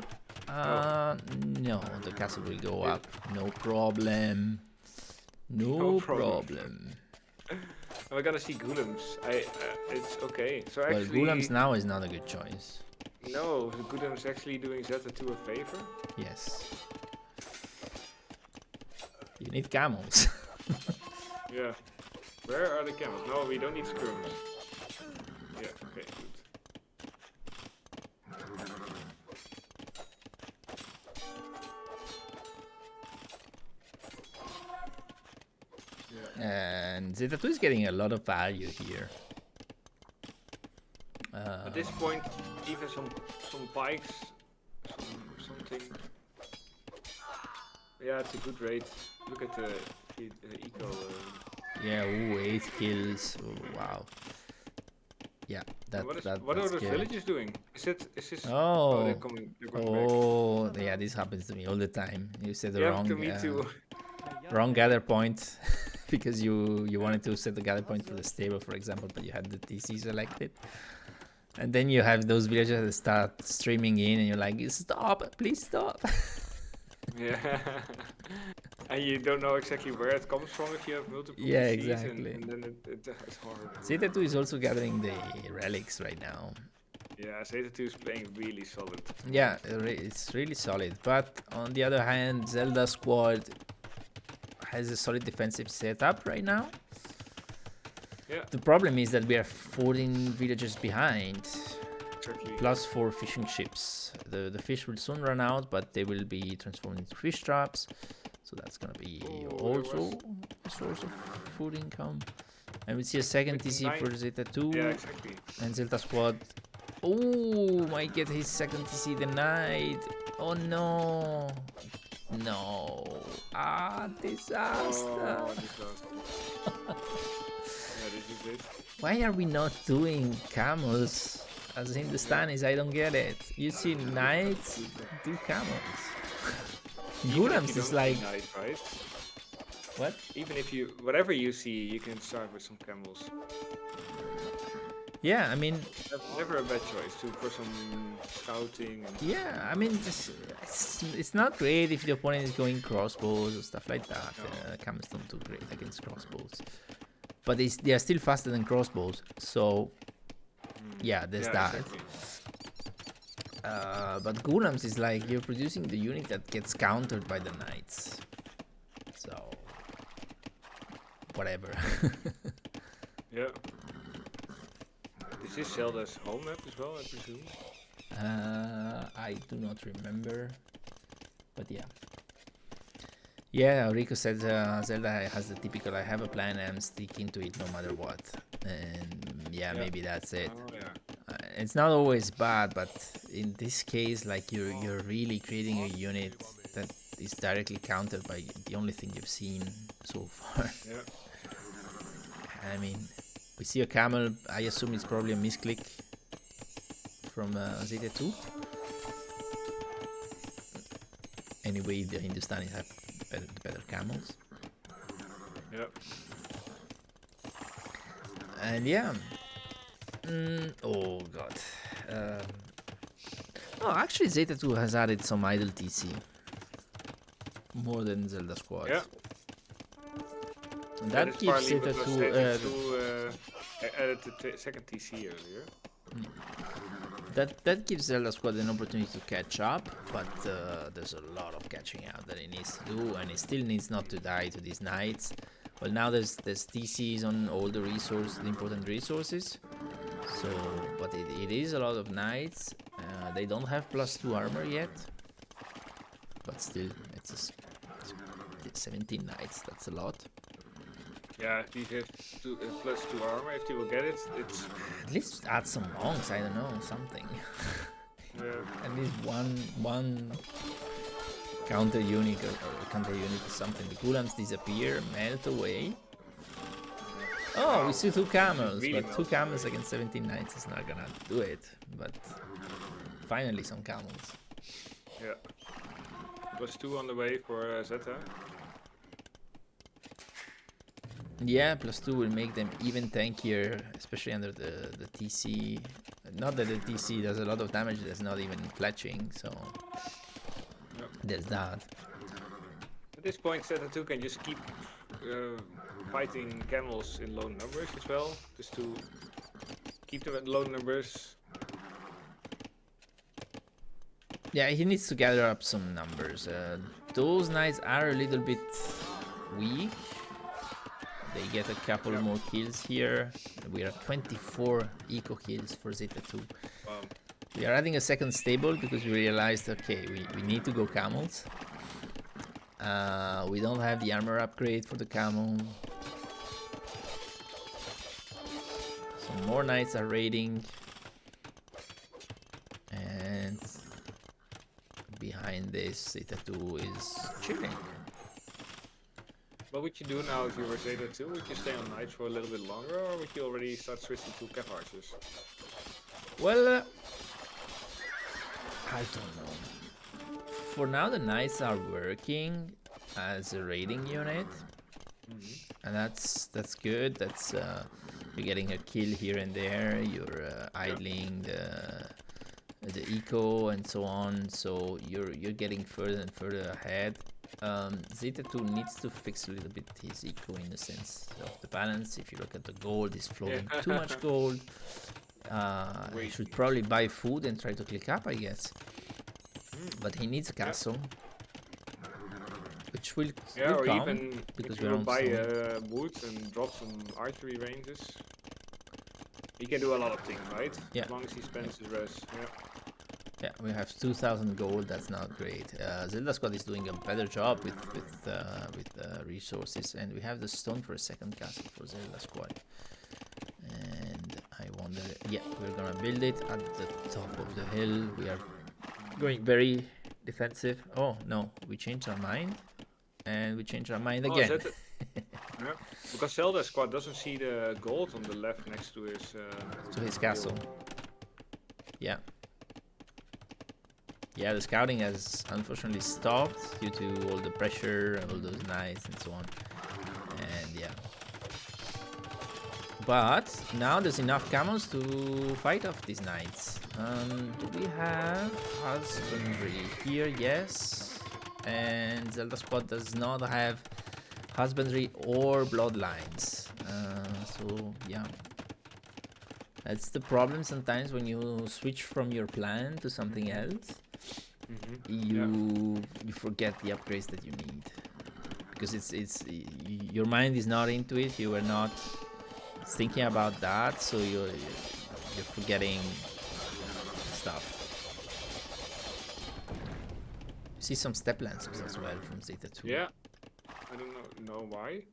No, the castle will go up. No problem. No problem.
We're gonna see Golems. It's okay. So
Well,
actually,
Gulams now is not a good choice.
no, the Golems actually doing ZetaTwo a favor.
Yes. You need camels.
Yeah. Where are the camels? No, we don't need skirms. Yeah. Okay. Good.
And ZetaTwo is getting a lot of value here.
At this point, even some pikes, something. Yeah, it's a good rate. Look at the eco.
Yeah, ooh, 8 kills. Oh, wow. Yeah,
What
that's
are those
scary.
villagers doing? Is this?
Oh,
they're coming. They're going back.
yeah, this happens to me all the time. You set the
Yeah,
wrong
to me too.
wrong gather point because you wanted to set the gather point for the stable, for example, but you had the TC selected. And then you have those villagers that start streaming in and you're like, stop, please stop.
Yeah. And you don't know exactly where it comes from if you have multiple
Yeah,
PCs,
exactly.
and then it's hard.
ZetaTwo is also gathering the relics right now.
Yeah, ZetaTwo is playing really solid.
Yeah, it's really solid. But on the other hand, ZeldaSquad has a solid defensive setup right now.
Yeah.
The problem is that we are 14 villagers behind,
Exactly.
plus 4 fishing ships. The fish will soon run out, but they will be transformed into fish traps. So that's gonna be also a source of food income. And we see a second TC for ZetaTwo.
Yeah, exactly.
And ZeldaSquad. Oh, might get his second TC denied. Oh no. No. Ah, disaster.
Oh, disaster. Yeah, this is it.
Why are we not doing camels as in the Stanis? I don't get it. You see knights, do camels. Gurams is like...
Night, right?
What?
Even if you, whatever you see, you can start with some camels.
Yeah, I mean...
Never a bad choice for some scouting. And
yeah, I mean, it's not great if the opponent is going crossbows or stuff like that.
No.
Camels don't do great against crossbows. But they are still faster than crossbows, so... Yeah, there's that.
Exactly.
But Gurams is like, you're producing the unit that gets countered by the knights. So... whatever.
Yeah. This is Zelda's home map as well, I presume?
I do not remember. But yeah. Yeah, Rico said Zelda has the typical, I have a plan and I'm sticking to it no matter what. And yeah, maybe that's it.
Oh, yeah.
It's not always bad, but in this case, like you're really creating a unit that is directly countered by the only thing you've seen so far.
Yeah.
I mean, we see a camel. I assume it's probably a misclick from ZetaTwo. Anyway, the Hindustanis have better camels.
Yeah.
And yeah. Oh god. Oh, actually, ZetaTwo has added some idle TC. More than ZeldaSquad.
Yeah.
And that gives ZetaTwo...
added the second TC earlier.
That gives ZeldaSquad an opportunity to catch up, but there's a lot of catching up that it needs to do, and it still needs not to die to these knights. Well, now there's TCs on all the important resources. So, but it is a lot of knights. They don't have +2 armor yet, but still, it's 17 knights. That's a lot.
Yeah, if you have +2 armor, if you will get it, it's...
At least add some monks, I don't know, something. At least one counter unit or something. The Gulams disappear, melt away. Oh, we see 2 camels,
Really
but 2 camels against 17 knights is not gonna do it. But finally some camels.
Yeah. +2 on the way for Zeta.
Yeah, +2 will make them even tankier, especially under the TC. Not that the TC does a lot of damage, there's not even fletching, so there's that.
At this point, ZetaTwo can just keep fighting camels in low numbers as well, just to keep them at low numbers.
Yeah, he needs to gather up some numbers. Those knights are a little bit weak. They get a couple more kills here. We are at 24 eco kills for ZetaTwo.
Wow.
We are adding a second stable because we realized, okay, we need to go camels. We don't have the armor upgrade for the camel. Some more knights are raiding. And behind this, ZetaTwo is chilling.
What would you do now if you were ZetaTwo? Would you stay on Knights for a little bit longer, or would you already start switching to Cav Archers?
Well, I don't know. For now, the Knights are working as a raiding unit, and that's good. That's you're getting a kill here and there. You're idling the eco and so on. So you're getting further and further ahead. ZetaTwo needs to fix a little bit his eco in the sense of the balance. If you look at the gold, he's floating too much gold. He should probably buy food and try to click up, I guess. But he needs a castle, which will
or
come
even
because
if
we're
you
on
buy
stone.
wood and drop some archery ranges. He can do a lot of things, right?
Yeah.
As long as he spends his res. Yeah.
Yeah, we have 2,000 gold. That's not great. ZeldaSquad is doing a better job with resources, and we have the stone for a second castle for ZeldaSquad. And I wonder, yeah, we're gonna build it at the top of the hill. We are going very defensive. Oh no, we changed our mind, and we changed our mind again.
Is that yeah, because ZeldaSquad doesn't see the gold on the left next to his
castle. Yeah. Yeah, the scouting has unfortunately stopped due to all the pressure, all those knights and so on. And yeah. But now there's enough camels to fight off these knights. Do we have husbandry here? Yes. And ZeldaSquad does not have husbandry or bloodlines. So yeah. That's the problem sometimes when you switch from your plan to something else. You forget the upgrades that you need, because it's your mind is not into it. You were not thinking about that, so you're forgetting stuff. You see some step lancers as well from ZetaTwo.
Yeah, I don't know why.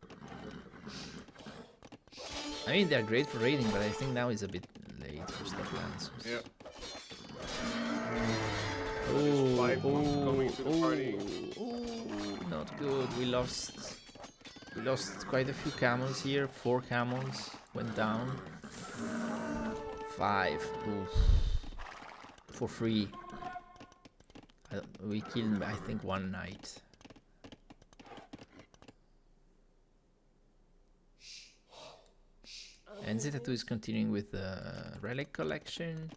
I mean, they're great for raiding, but I think now is a bit late for step lancers.
Yeah.
Not good. We lost quite a few camels here. 4 camels went down. 5. Oof. For free. We killed, I think, 1 knight. And ZetaTwo is continuing with the relic collection.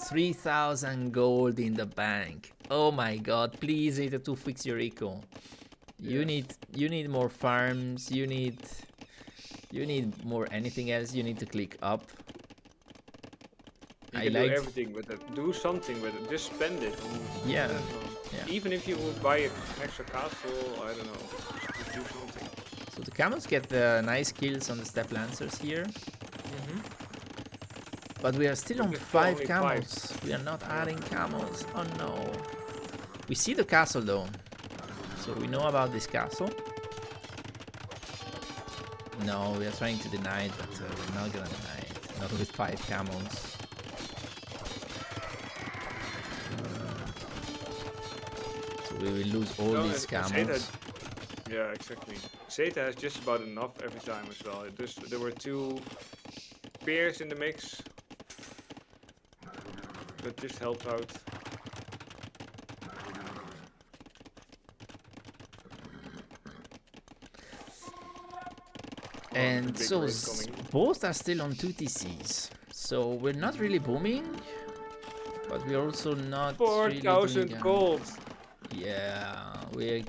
3,000 gold in the bank. Oh my god, please ZetaTwo, fix your eco. You need more farms, you need more anything else. You need to click up.
You can do everything with it. Do something with it. Just spend it.
Yeah.
Even if you would buy an extra castle, I don't know. Just do something.
So the camels get nice kills on the step lancers here. But we are still on 5 camels. We are not adding camels. Oh no. We see the castle though. So we know about this castle. No, we are trying to deny it, but we're not gonna deny it. Not with 5 camels. So we will lose all these camels.
Yeah, exactly. Zeta has just about enough every time as well. There were 2 pairs in the mix. That just helped out.
And so both are still on 2 TCs. So we're not really booming, but we're also not
4,000 gold.
Yeah, we're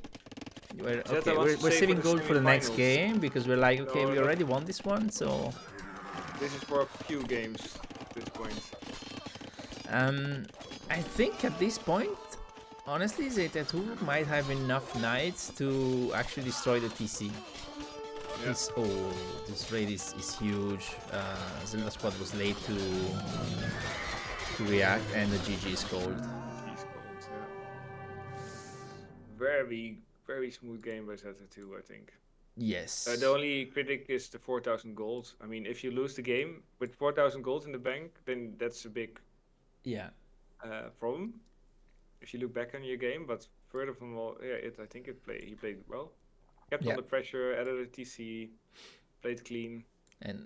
saving gold for the next game because we're like, okay, we already won this one, so
this is for a few games at this point.
I think at this point, honestly, ZetaTwo might have enough knights to actually destroy the TC. Yeah. This raid is huge. ZeldaSquad was late to react, and the GG is cold.
Very, very smooth game by ZetaTwo, I think.
Yes.
The only critic is the 4,000 gold. I mean, if you lose the game with 4,000 gold in the bank, then that's a big problem. If you look back on your game, but further from all, I think he played well. kept
Yeah.
on the pressure, added a TC, played clean.
And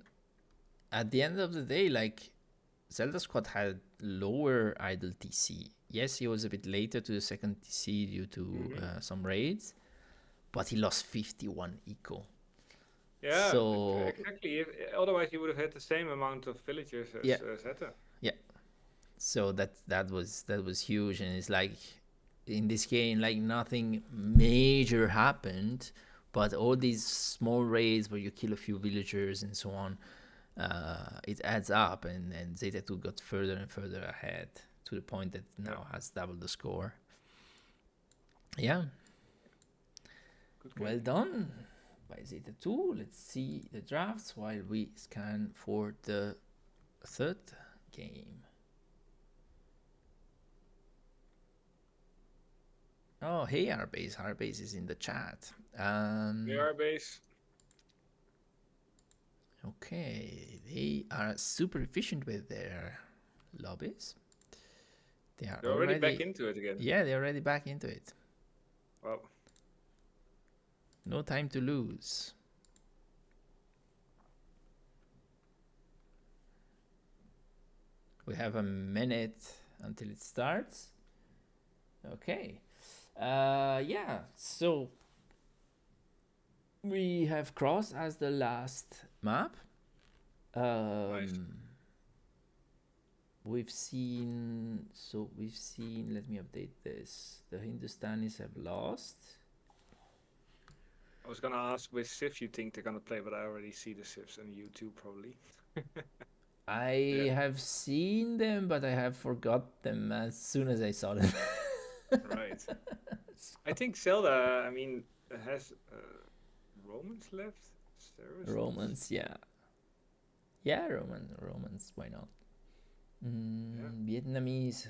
at the end of the day, like, ZeldaSquad had lower idle TC. Yes, he was a bit later to the second TC due to some raids, but he lost 51 eco.
Yeah,
So
exactly. Otherwise, you would have had the same amount of villagers as
Yeah.
Zeta.
so that was huge, and it's like in this game, like, nothing major happened, but all these small raids where you kill a few villagers and so on, it adds up, and ZetaTwo got further and further ahead to the point that now has doubled the score. Yeah. Well done by ZetaTwo. Let's see the drafts while we scan for the third game. Oh, hey, Arbase. Arbase is in the chat.
They are base.
Okay, they are super efficient with their lobbies. They're
already back into it again.
Yeah, they're already back into it.
Wow.
No time to lose. We have a minute until it starts. Okay. Yeah, so we have Cross as the last map.
Nice.
We've seen, let me update this. The Hindustanis have lost.
I was gonna ask which Civ you think they're gonna play, but I already see the Civs on YouTube probably.
I have seen them, but I have forgot them as soon as I saw them.
Right. I think Zelda, I mean, has Romans left? Saracens?
Romans, yeah. Yeah, Romans, why not? Vietnamese,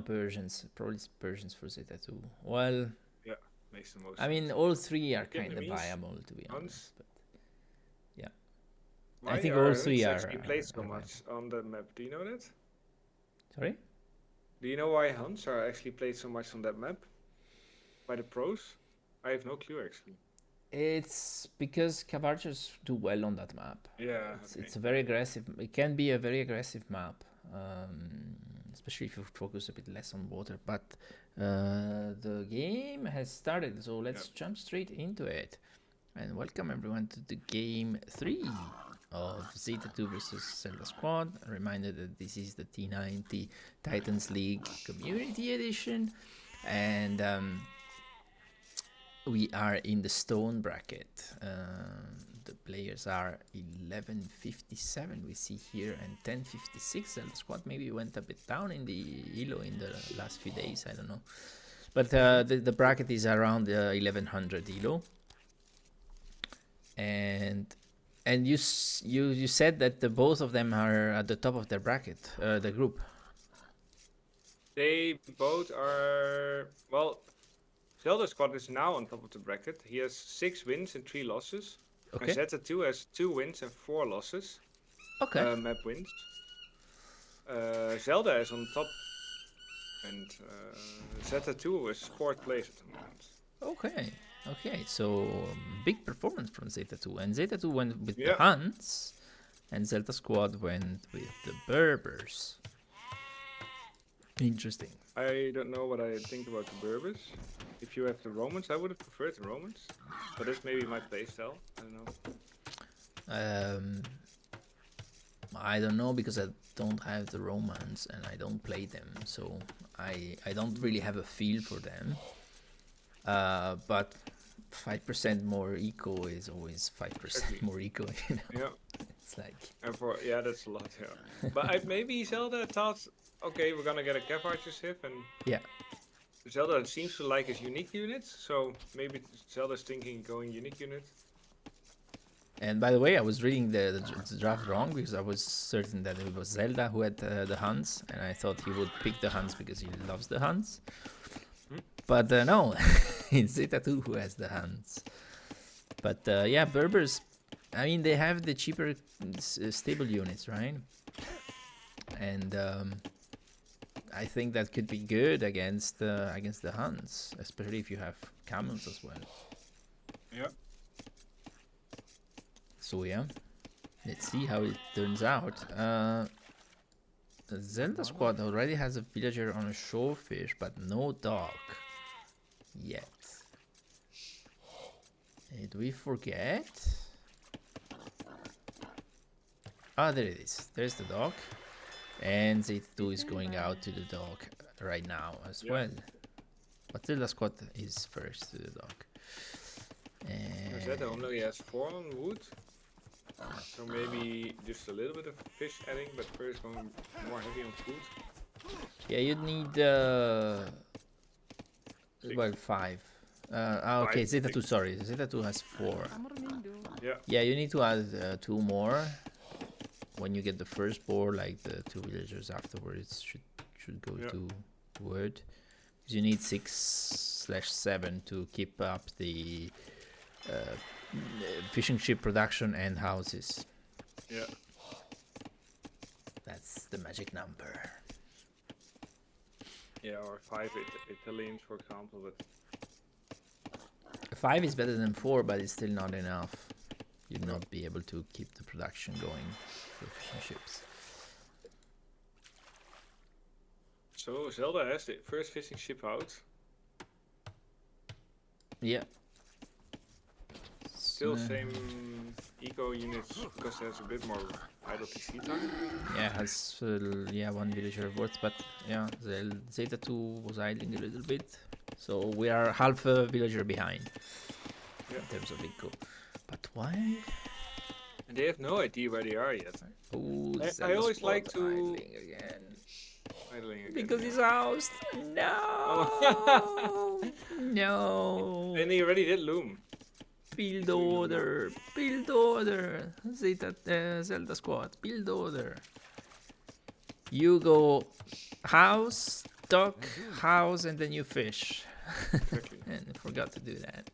Persians, probably Persians for ZetaTwo. Well,
Yeah, makes the most
I mean,
sense.
all three are kind of
Vietnamese,
viable, to be
Huns.
honest. But yeah,
Why
think
are
all three
Huns
are-
actually played so
are
much on the map? Do you know that?
sorry.
Do you know why Huns are actually played so much on that map? By the pros? I have no clue actually.
It's because Cavarchers do well on that map.
Yeah,
It's a very aggressive. It can be a very aggressive map, especially if you focus a bit less on water. But the game has started, so let's jump straight into it. And welcome everyone to the game 3 of ZetaTwo versus ZeldaSquad. A reminder that this is the T90 Titans League Community Edition, and we are in the stone bracket. The players are 1157 we see here, and 1056. ZeldaSquad maybe went a bit down in the elo in the last few days, I don't know. But the bracket is around 1100 elo. And you said that the both of them are at the top of their bracket, the group.
They both are, well, ZeldaSquad is now on top of the bracket. He has 6 wins and 3 losses.
Okay.
And ZetaTwo has 2 wins and 4 losses.
Okay.
Map wins. Zelda is on top. And ZetaTwo is 4th place at the moment.
Okay. Okay. So big performance from ZetaTwo, and ZetaTwo went with the
Yeah.
Huns, and ZeldaSquad went with the Berbers. Interesting.
I don't know what I think about the Berbers. If you have the Romans, I would have preferred the Romans. But that's maybe my playstyle. I don't know.
I don't know, because I don't have the Romans and I don't play them, so I don't really have a feel for them. But 5% more eco is always 5% more eco, you know.
Yeah.
It's like,
And for that's a lot. Yeah. But maybe Zelda thought, okay, we're gonna get a Cav Archer Civ, and
yeah.
Zelda seems to like his unique units, so maybe Zelda's thinking going unique unit.
And by the way, I was reading the draft wrong, because I was certain that it was Zelda who had the Huns, and I thought he would pick the Huns because he loves the Huns. But no, it's ZetaTwo who has the Huns. But yeah, Berbers, I mean, they have the cheaper stable units, right? And I think that could be good against the Huns, especially if you have camels as well.
Yeah.
So yeah, let's see how it turns out. ZeldaSquad already has a villager on a shorefish, but no dock yet. Did we forget? Ah, there it is. There's the dock. And ZetaTwo is going out to the dock right now as well. But ZeldaSquad is first to the dock.
Zeta only has 4 on wood. So maybe just a little bit of fish adding, but first going more heavy on food.
Yeah, you'd need well, 5. Okay, ZetaTwo, sorry. ZetaTwo has 4.
Yeah.
Yeah, you need to add 2 more. When you get the first board, like the 2 villagers afterwards should go to wood. You need 6/7 to keep up the fishing ship production and houses.
Yeah.
That's the magic number.
Yeah, or 5 Italians, for example, but
5 is better than 4, but it's still not enough. You'd not be able to keep the production going for fishing ships.
so Zelda has the first fishing ship out.
Yeah.
Still same eco units because there's a bit more idle TC time.
Yeah, has 1 villager worth, but yeah, the ZetaTwo was idling a little bit, so we are half a villager behind in terms of eco. But why?
And they have no idea where they are yet.
Oh,
I always like to
idling again.
Idling again,
Because
yeah.
he's housed. No. No.
And he already did loom.
Build order. Build order. ZeldaSquad. Build order. You go house, dock, house, and then you fish.
Exactly.
And I forgot to do that.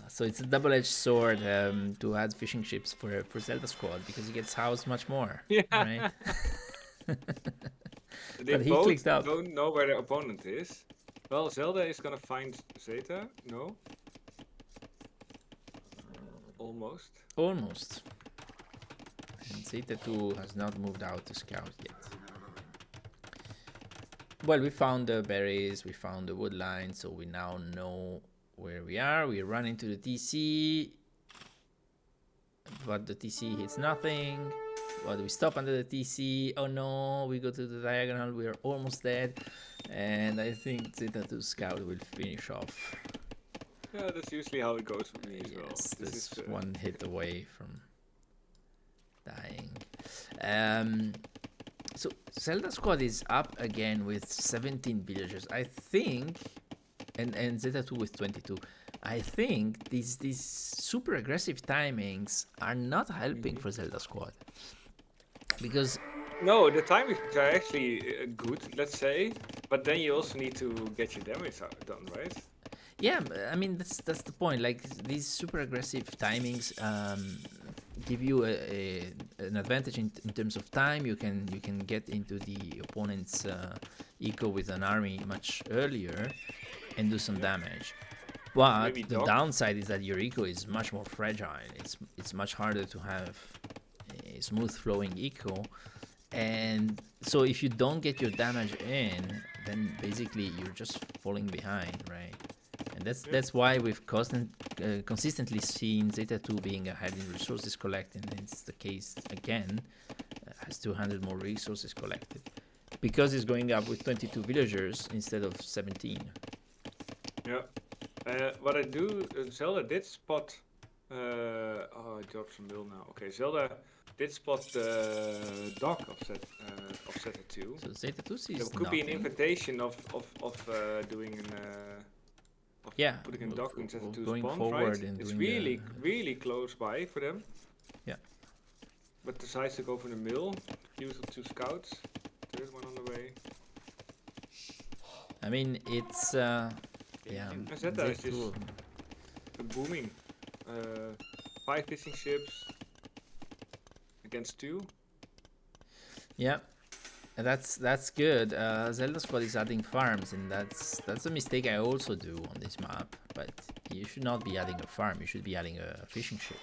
So it's a double-edged sword to add fishing ships for ZeldaSquad because he gets housed much more.
Yeah.
Right?
They
But he
both
clicked up.
don't know where their opponent is. Well, Zelda is gonna find Zeta. No. Almost.
Almost. And ZetaTwo has not moved out to scout yet. Well, we found the berries, we found the wood line, so we now know where we are. We run into the TC, but the TC hits nothing. But we stop under the TC. Oh no, we go to the diagonal. We are almost dead. And I think ZetaTwo scout will finish off.
Yeah, that's usually how it goes with me as well.
Yes,
This
this
is,
one hit away from dying. So ZeldaSquad is up again with 17 villagers. I think, and ZetaTwo with 22. I think these super aggressive timings are not helping for ZeldaSquad. Because
no, the timings are actually good, let's say, but then you also need to get your damage done, right?
yeah, I mean that's the point. Like these super aggressive timings give you an advantage in terms of time. You can get into the opponent's eco with an army much earlier and do some damage. But
Maybe
the
dock.
downside is that your eco is much more fragile. It's much harder to have a smooth flowing eco, and so if you don't get your damage in, then basically you're just falling behind, right? And that's why we've consistently seen ZetaTwo being ahead in resources collected, and it's the case again. Has 200 more resources collected because it's going up with 22 villagers instead of 17.
Yeah. What I do, Zelda did spot. Oh, I dropped some mill now. Okay, Zelda did spot the dock of ZetaTwo.
So ZetaTwo sees
There could be an
nothing.
invitation of doing an.
Yeah,
putting a dock in ZetaTwo's
going
spawn,
forward
right?
and
It's
doing
really close by for them.
Yeah.
But decides to go for the mill. Use the 2 scouts. Third one on the way.
I mean, it's yeah.
Zeta is
ZetaTwo.
just booming. 5 fishing ships against 2.
Yeah, That's good. ZeldaSquad is adding farms, and that's a mistake I also do on this map. But you should not be adding a farm. You should be adding a fishing ship.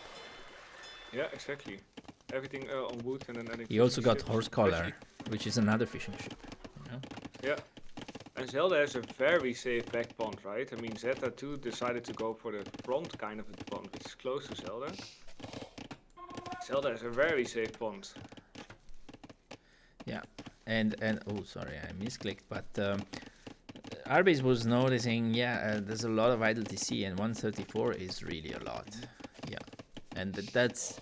Yeah, exactly. Everything on wood and then adding.
You also got
ships,
horse collar,
especially-
which is another fishing ship. You know?
Yeah. And Zelda has a very safe back pond, right? I mean, ZetaTwo decided to go for the front kind of the pond, which is close to Zelda. Zelda has a very safe pond.
Yeah, and oh, sorry, I misclicked, but Arbase was noticing, there's a lot of idle TC, and 134 is really a lot. Yeah, and that's,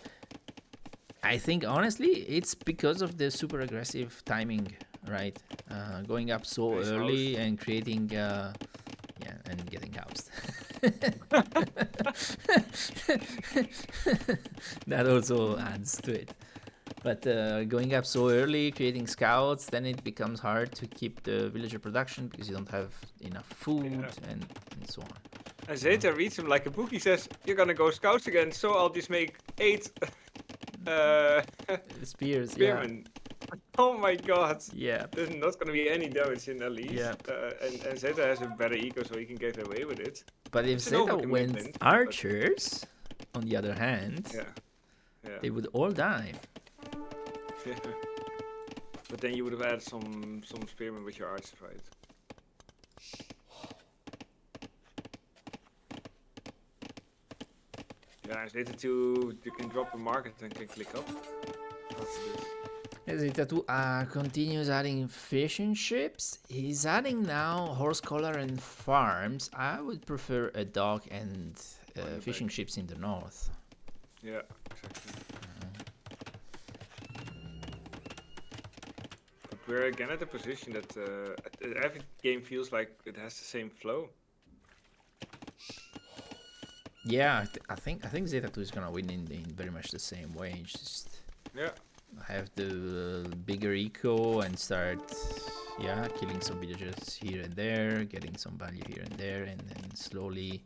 I think honestly, it's because of the super aggressive timing, right? Going up so
Nice
early
house.
and creating, and getting housed. That also adds to it. But going up so early, creating scouts, then it becomes hard to keep the villager production because you don't have enough food and so on.
And Zeta reads him like a book. He says, "You're gonna go scouts again, so I'll just make 8
Spears,
spearmen." Oh my god.
yeah.
There's not gonna be any damage in at least.
Yeah.
And Zeta has a better eco, so he can get away with it.
But if
It's an
Zeta
overcommitment,
went
but-
archers, on the other hand,
Yeah. Yeah.
they would all die.
Yeah. But then you would have added some spearmen with your archers, right? Yeah, ZetaTwo, you can drop a market and can click up.
ZetaTwo continues adding fishing ships. He's adding now horse collar and farms. I would prefer a dock and fishing ships in the north.
Yeah, exactly. But we're again at a position that every game feels like it has the same flow.
Yeah, I think ZetaTwo is gonna win in very much the same way. Just
Yeah.
have the bigger eco and start, killing some villagers here and there, getting some value here and there, and then slowly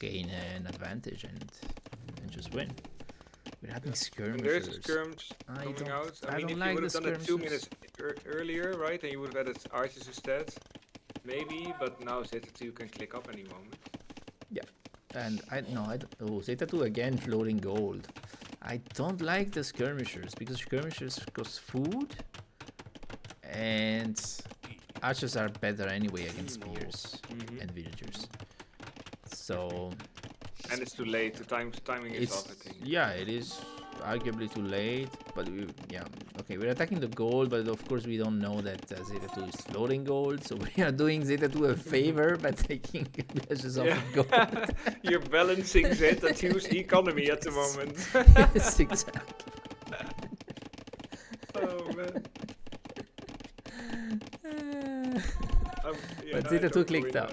gain an advantage and just win. We're having
And there's
skirmishers.
skirms coming out.
I
mean,
don't
if
like
you would
the
have done it 2
skirmishes.
minutes earlier, right, then you would have added archers instead. Maybe, but now ZetaTwo can click up any moment.
And ZetaTwo again floating gold. I don't like the skirmishers because skirmishers cost food, and archers are better anyway against spears and villagers. So
And it's too late. The timing is off, I think.
yeah, it is arguably too late. But we're attacking the gold, but of course we don't know that ZetaTwo is floating gold, so we are doing ZetaTwo a favor by taking villages off of gold.
You're balancing ZetaTwo's economy at the moment.
Yes, exactly.
Oh man.
But ZetaTwo clicked up.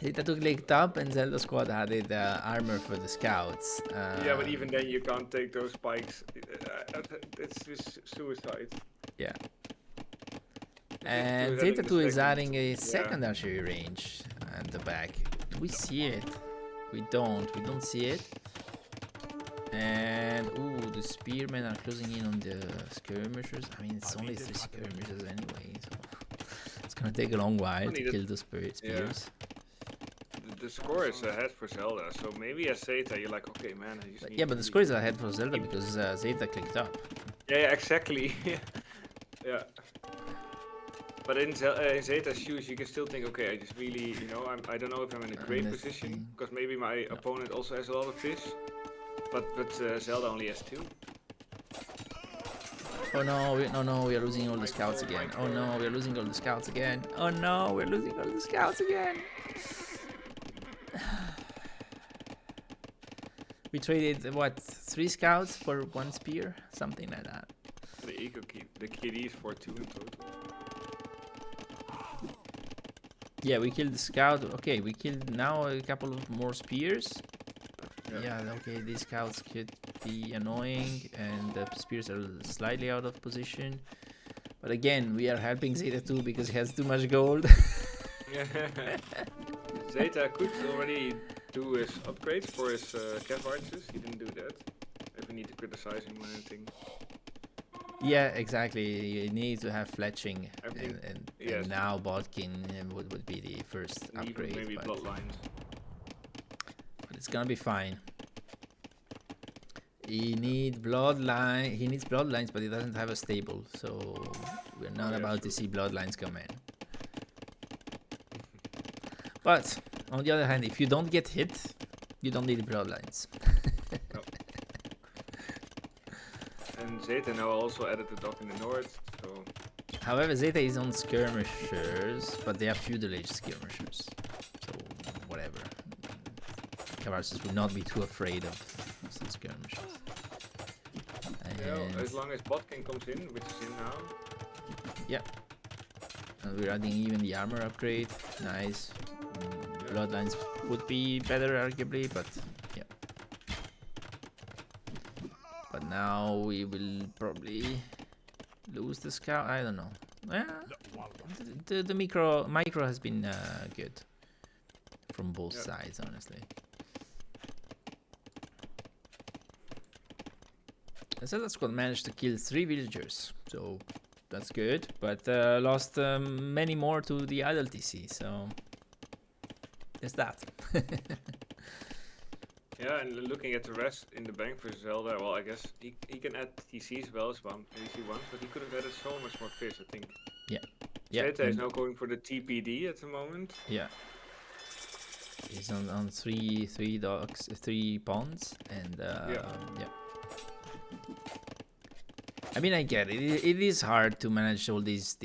ZetaTwo clicked up and ZeldaSquad added armor for the scouts.
Yeah, but even then you can't take those spikes. It's just suicide.
Yeah. And ZetaTwo is adding a second archery range at the back. Do we see it? We don't see it. And the spearmen are closing in on the skirmishers. I mean, it's only 3 skirmishers anyway, so it's gonna take a long while to kill the spears.
The score is ahead for Zelda, so maybe as Zeta you're like, okay man, I just need
But the score is ahead for Zelda because Zeta clicked up.
Yeah, exactly. Yeah. But in Zeta's shoes, you can still think, okay, I just really, I don't know if I'm in a great position, because maybe my opponent also has a lot of fish, but Zelda only has 2.
Oh no, we are losing all the scouts again. Oh no, we are losing all the scouts again. Oh no, we're losing all the scouts again. We traded, what, 3 scouts for 1 spear? Something like that.
The eco key, the KD is for 2 in total.
Yeah, we killed the scout. Okay, we killed now a couple of more spears. Yeah, okay, these scouts could be annoying and the spears are slightly out of position. But again, we are helping ZetaTwo because he has too much gold.
Zeta could already do his upgrades for his cav archers. He didn't do that. If we need to criticize him or anything.
Yeah, exactly. You need to have fletching,
Everything-
and
yes.
now Bodkin would be the first
And even
upgrade.
maybe
But
bloodlines.
it's gonna be fine. He needs bloodlines, but he doesn't have a stable, so we're not
yeah,
about to
true.
see bloodlines come in. But on the other hand, if you don't get hit, you don't need bloodlines.
And Zeta now also added the dock in the north, so
However, Zeta is on skirmishers, but they are feudal age skirmishers, so whatever. Cavarsis will not be too afraid of some skirmishers.
as long as Botkin comes in, which is in now.
Yeah. And we're adding even the armor upgrade. Nice. Bloodlines would be better, arguably, but yeah. But now we will probably lose the scout. I don't know. Yeah. The micro has been good from both sides, honestly. ZeldaSquad managed to kill 3 villagers, so that's good, but lost many more to the idle TC, so there's that.
Yeah, and looking at the rest in the bank for Zelda, well, I guess he can add TC as well as TC once, but he could have added so much more fish, I think.
Yeah. Yeah.
Zeta is now going for the TPD at the moment.
Yeah. He's on three docks, 3 ponds, and yeah. I mean, I get it. It is hard to manage all these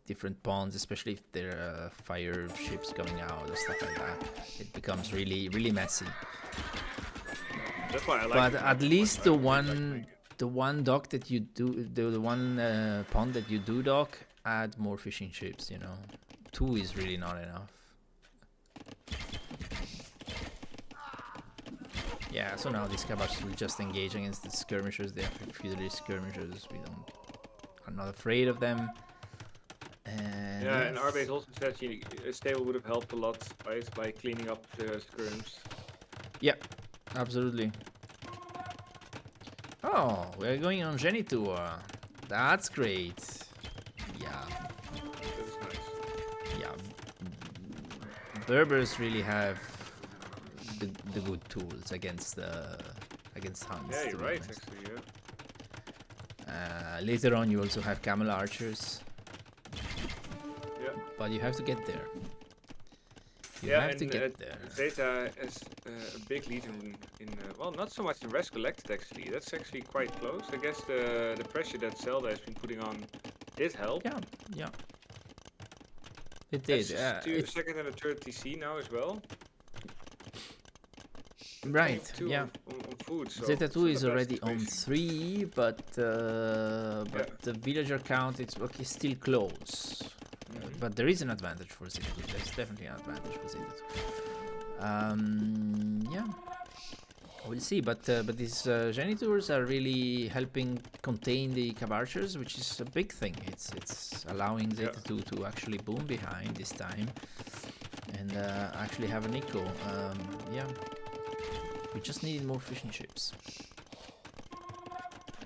different ponds, especially if there are fire ships coming out or stuff like that. It becomes really messy.
That's why I like.
But
it
at
so
least
much.
the
I like
one dock that you do, the one pond that you do dock, add more fishing ships. 2 is really not enough. Yeah, so now these cabals will just engage against the skirmishers. They are feudalist skirmishers. I'm not afraid of them. And
Yeah, and our base also said a stable would have helped a lot, right, by cleaning up the skirms.
Yeah, absolutely. Oh, we're going on ZetaTwo. That's great. Yeah,
That is nice.
yeah. Berbers really have the good tools against Huns.
Yeah,
to
you're
be
right,
honest.
actually, yeah.
Later on, you also have camel archers,
Yeah.
but you have to get there. You
Yeah,
have to
and
get there.
Zeta has a big lead in well, not so much in Res Collected, actually. That's actually quite close. I guess the pressure that Zelda has been putting on did help.
Yeah, yeah. It did.
That's second and a third TC now as well.
Right,
Two
yeah.
on food, so
ZetaTwo
it's not
is
a bad
already on
situation.
3, but the villager count is okay, still close. But there is an advantage for ZetaTwo. There's definitely an advantage for ZetaTwo. Yeah, we'll see. But these genitors are really helping contain the cavarchers, which is a big thing. It's allowing ZetaTwo to actually boom behind this time and actually have an eco. Yeah. We just needed more fishing ships.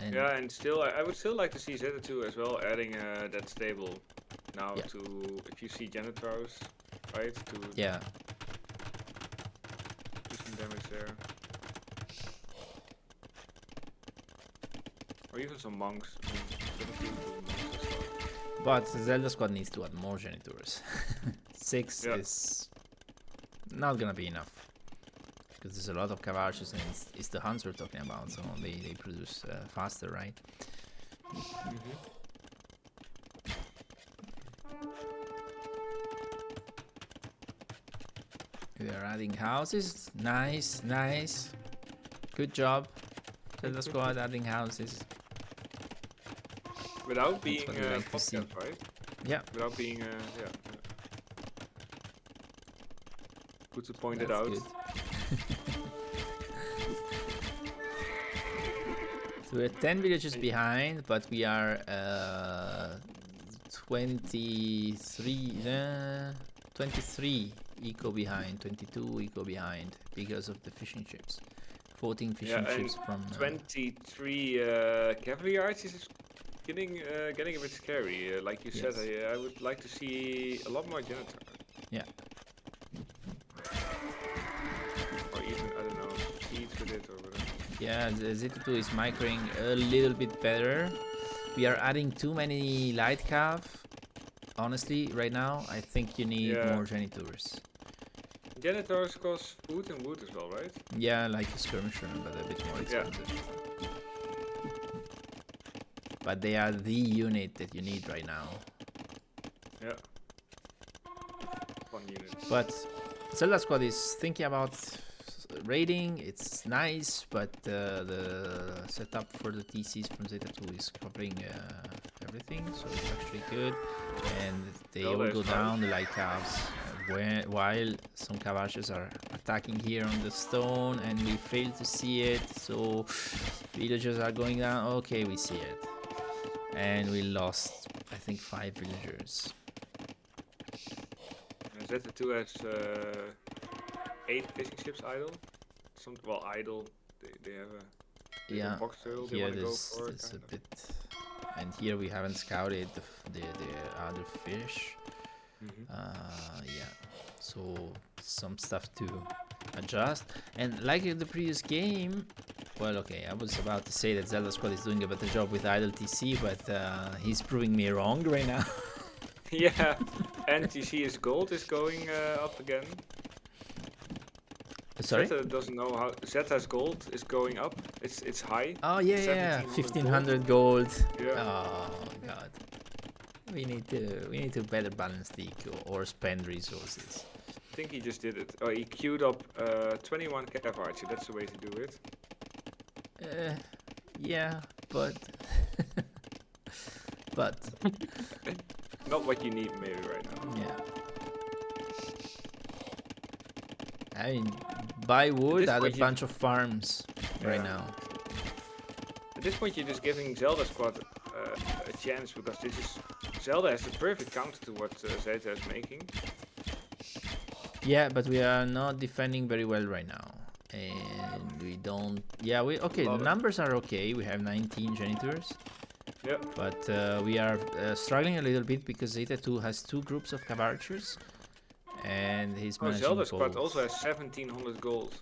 And
Yeah, and still, I would still like to see ZetaTwo as well, adding that stable now to, if you see Janitors, right, to
yeah,
do some damage there. Or even some monks.
but ZeldaSquad needs to add more genitors. 6 is not gonna be enough. Because there's a lot of cavarchers and it's the Huns we're talking about, so they produce faster, right? We are adding houses. Nice. Good job. ZeldaSquad adding houses.
Without being
what we like to see.
podcast, right?
Yeah.
Without being, yeah. Good to point it
That's
out.
good. So we're 10 villages behind, but we are 23 eco behind, 22 eco behind because of the fishing ships. 14 fishing ships from
23 cavalry archers getting a bit scary. Like you said, I would like to see a lot more janitor.
Yeah.
Or even, I don't know, seeds with it or whatever.
Yeah, the ZetaTwo is microing a little bit better. We are adding too many light cav. Honestly, right now, I think you need more janitors.
Janitors cost food and wood as well, right?
Yeah, like a skirmisher, but a bit more expensive. But they are the unit that you need right now.
Yeah. One unit.
But ZeldaSquad is thinking about raiding. It's nice, but the setup for the TCs from ZetaTwo is covering everything, so it's actually good. And they all go down the light calves, while some cavashes are attacking here on the stone, and we fail to see it. So villagers are going down. Okay, we see it, and we lost, I think, 5 villagers.
ZetaTwo has 8 fishing ships idle. Well, idle. They have a box turtle they
here
want to go
this
for.
is a bit, and here we haven't scouted the other fish. Yeah, so some stuff to adjust. And like in the previous game, well, okay, I was about to say that ZeldaSquad is doing a better job with idle TC, but he's proving me wrong right now.
Yeah, and TC's gold is going up again.
Sorry?
Zeta doesn't know how. Zeta's gold is going up. It's high.
Oh yeah, 1500 gold.
Yeah.
Oh god. We need to better balance the eco or spend resources.
I think he just did it. Oh, he queued up 21 cav archer. That's the way to do it.
Yeah, but but
not what you need maybe right now.
yeah. I mean, buy wood, add a bunch of farms right now.
At this point, you're just giving ZeldaSquad a chance, because this is Zelda has the perfect counter to what Zeta is making.
Yeah, but we are not defending very well right now, and we don't. Yeah, the numbers are okay. We have 19 janitors.
Yeah.
But we are struggling a little bit because ZetaTwo has 2 groups of cav archers, and he's managing
ZeldaSquad
both.
also has 1700 gold.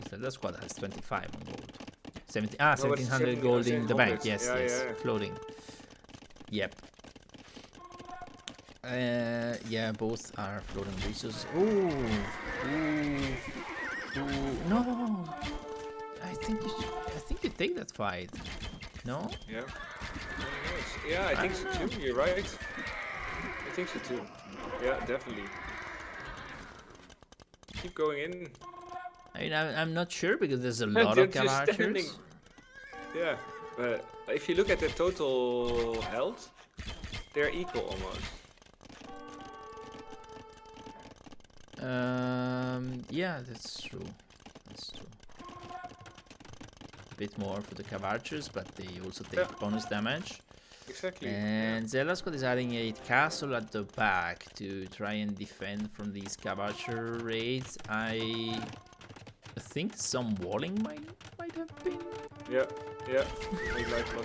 ZeldaSquad has 25 on gold. 1700 gold in the bank. Yes, yes, floating. Yep. Yeah, both are floating resources. Ooh, no! I think you take that fight. No?
Yeah. Yeah, I think so too. You're right. I think so too. Yeah, definitely. Keep going in.
I mean, I'm not sure because there's a lot of cav archers.
Yeah, but if you look at the total health, they're equal almost.
Yeah, that's true. That's true. A bit more for the cav archers, but they also take bonus damage.
Exactly.
And ZeldaSquad is adding a castle at the back to try and defend from these cav archer raids. I think some walling might have been.
Yeah.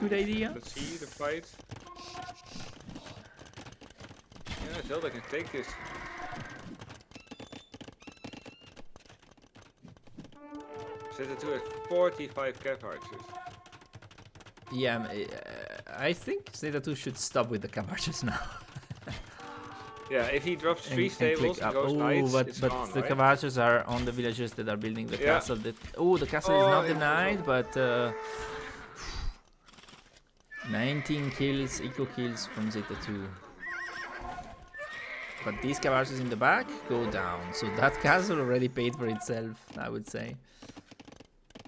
Good idea.
Let's see the fight. Yeah, Zelda can take this. ZetaTwo has 45 cav archers.
Yeah, I think ZetaTwo should stop with the cav archers now.
Yeah, if he drops 3 stables and goes knights,
but
it's
the
gone,
cav archers are on the villagers that are building the castle. The castle is not denied, but 19 kills, eco kills from ZetaTwo. But these cav archers in the back go down, so that castle already paid for itself, I would say.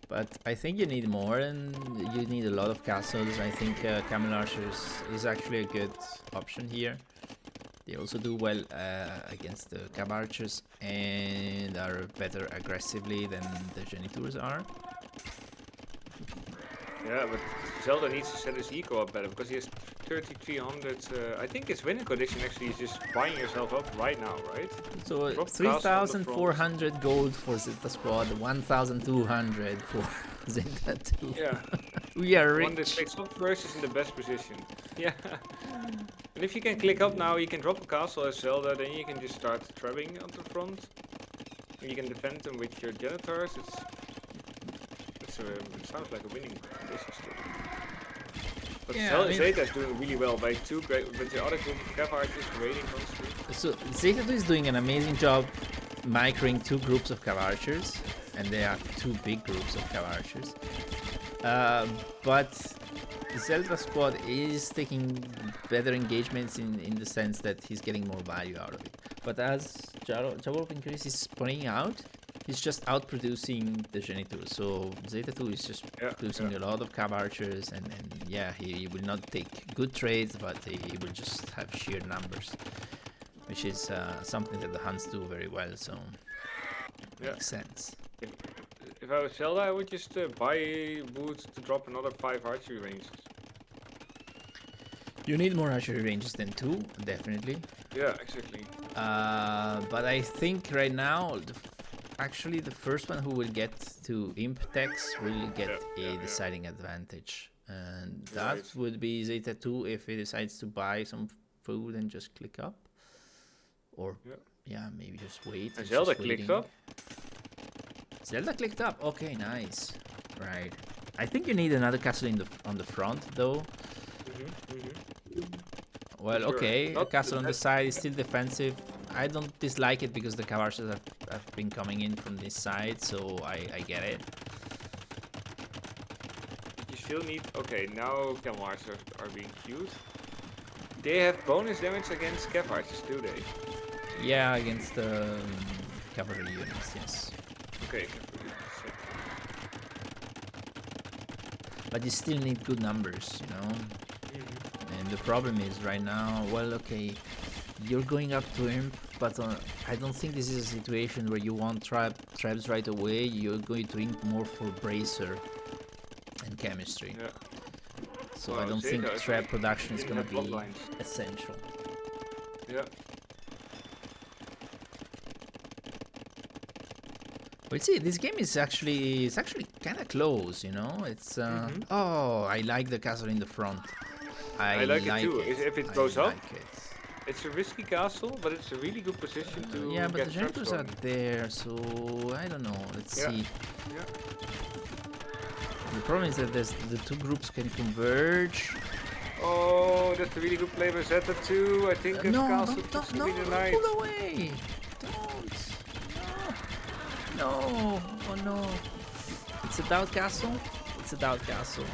But I think you need more, and you need a lot of castles. I think camel archers is actually a good option here. They also do well against the cav archers and are better aggressively than the janitors are.
Yeah, but Zelda needs to set his eco up better because he has 3300. I think his winning condition actually is just buying yourself up right now, right?
So 3,400 gold for ZeldaSquad, 1,200 for ZetaTwo.
Yeah.
We are
One that
rich.
clicks up first is in the best position. Yeah. And if you can click up now, you can drop a castle as Zelda, then you can just start trapping on the front. And you can defend them with your janitors. It sounds like a winning position still. But
Yeah,
Zelda,
I mean-
Zeta's doing really well by two great, but the other group of Cav archers waiting constantly.
So ZetaTwo is doing an amazing job microing two groups of Cav archers, and they are two big groups of Cav archers. But ZeldaSquad is taking better engagements in the sense that he's getting more value out of it. But as Jawab Increase is pointing out, he's just outproducing the Genitor. So ZetaTwo is just producing a lot of Cav archers, and yeah, he will not take good trades, but he will just have sheer numbers, which is something that the Huns do very well. So makes sense.
If I was Zelda, I would just buy boots to drop another 5 archery ranges.
You need more archery ranges than 2, definitely.
Yeah, exactly.
But I think right now, actually the first one who will get to Imp Tex will get a deciding advantage. And that would be ZetaTwo if he decides to buy some food and just click up. Or, yeah, maybe just wait.
And Zelda clicked up?
Zelda clicked up. Okay, nice. Right. I think you need another castle on the front, though. Well,
Sure.
okay, a
Not
castle on the
that-
side is still defensive. I don't dislike it because the Cavarches have been coming in from this side, so I get it.
You still need... Okay, now Camel archers are being queued. They have bonus damage against Cav archers, do they?
Yeah, against the cavalry units, yes.
Okay.
But you still need good numbers, you know? And the problem is right now, well, okay, you're going up to Imp, but I don't think this is a situation where you want traps right away. You're going to Imp more for Bracer and Chemistry.
Yeah.
So
Well,
I don't think
Zeta,
trap production is
they
going to
have
be
bloodlines.
essential.
Yeah.
Well, see, this game is actually kind of close, you know. It's oh, I like the castle in the front. I
like it too. If it goes up,
like it.
it's a risky castle, but it's a really good position to
Yeah, but
get
the
traps
generators are
going.
there, so I don't know. Let's see.
Yeah.
The problem is that the two groups can converge.
Oh, that's a really good play by ZetaTwo. I think this
No,
castle
don't,
could
no,
be the
don't
night.
pull away. Don't. No. Oh no. It's a doubt castle. It's a doubt castle.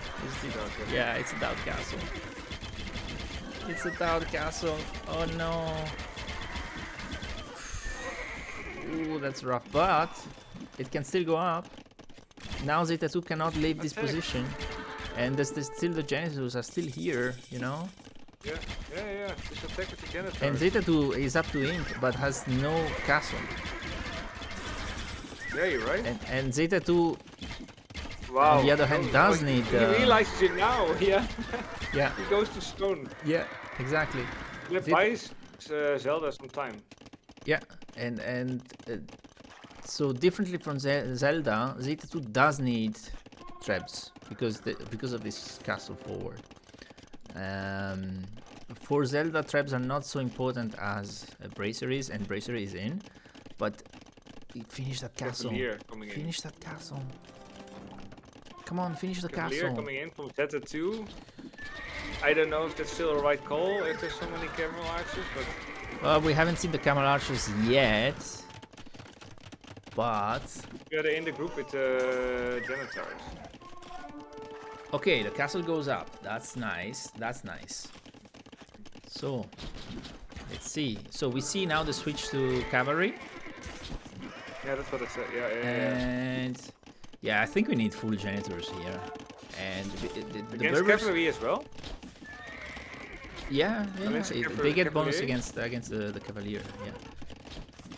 Yeah, it's a doubt castle. It's a doubt castle. Oh no. Ooh, that's rough, but it can still go up. Now ZetaTwo cannot leave this position, and still the Janitors are still here, you know.
Yeah. Just attack with the janitor.
And ZetaTwo is up to Imp, but has no castle.
Yeah, you're right.
And ZetaTwo,
Wow.
on the other hand, does need.
He realizes it now. Yeah.
Yeah.
He goes to stone.
Yeah. Exactly.
That buys Zelda some time.
Yeah. And so differently from Zelda, ZetaTwo does need traps because of this castle forward. For Zelda, traps are not so important as Bracer is, and Bracer is in, but finish that castle. Finish that castle. Come on, finish the castle.
Coming in from ZetaTwo. I don't know if that's still a right call if there's so many camel archers, but...
Well, we haven't seen the camel archers yet, but...
Yeah, they're in the group with janitors.
Okay, the castle goes up. That's nice. That's nice. So, let's see. So we see now the switch to cavalry.
Yeah, that's what I said. Yeah.
And yeah, I think we need full janitors here. And the
Against
Berbers,
cavalry as well?
yeah,
Against the
they get bonus
Cavalier?
against the Cavalier.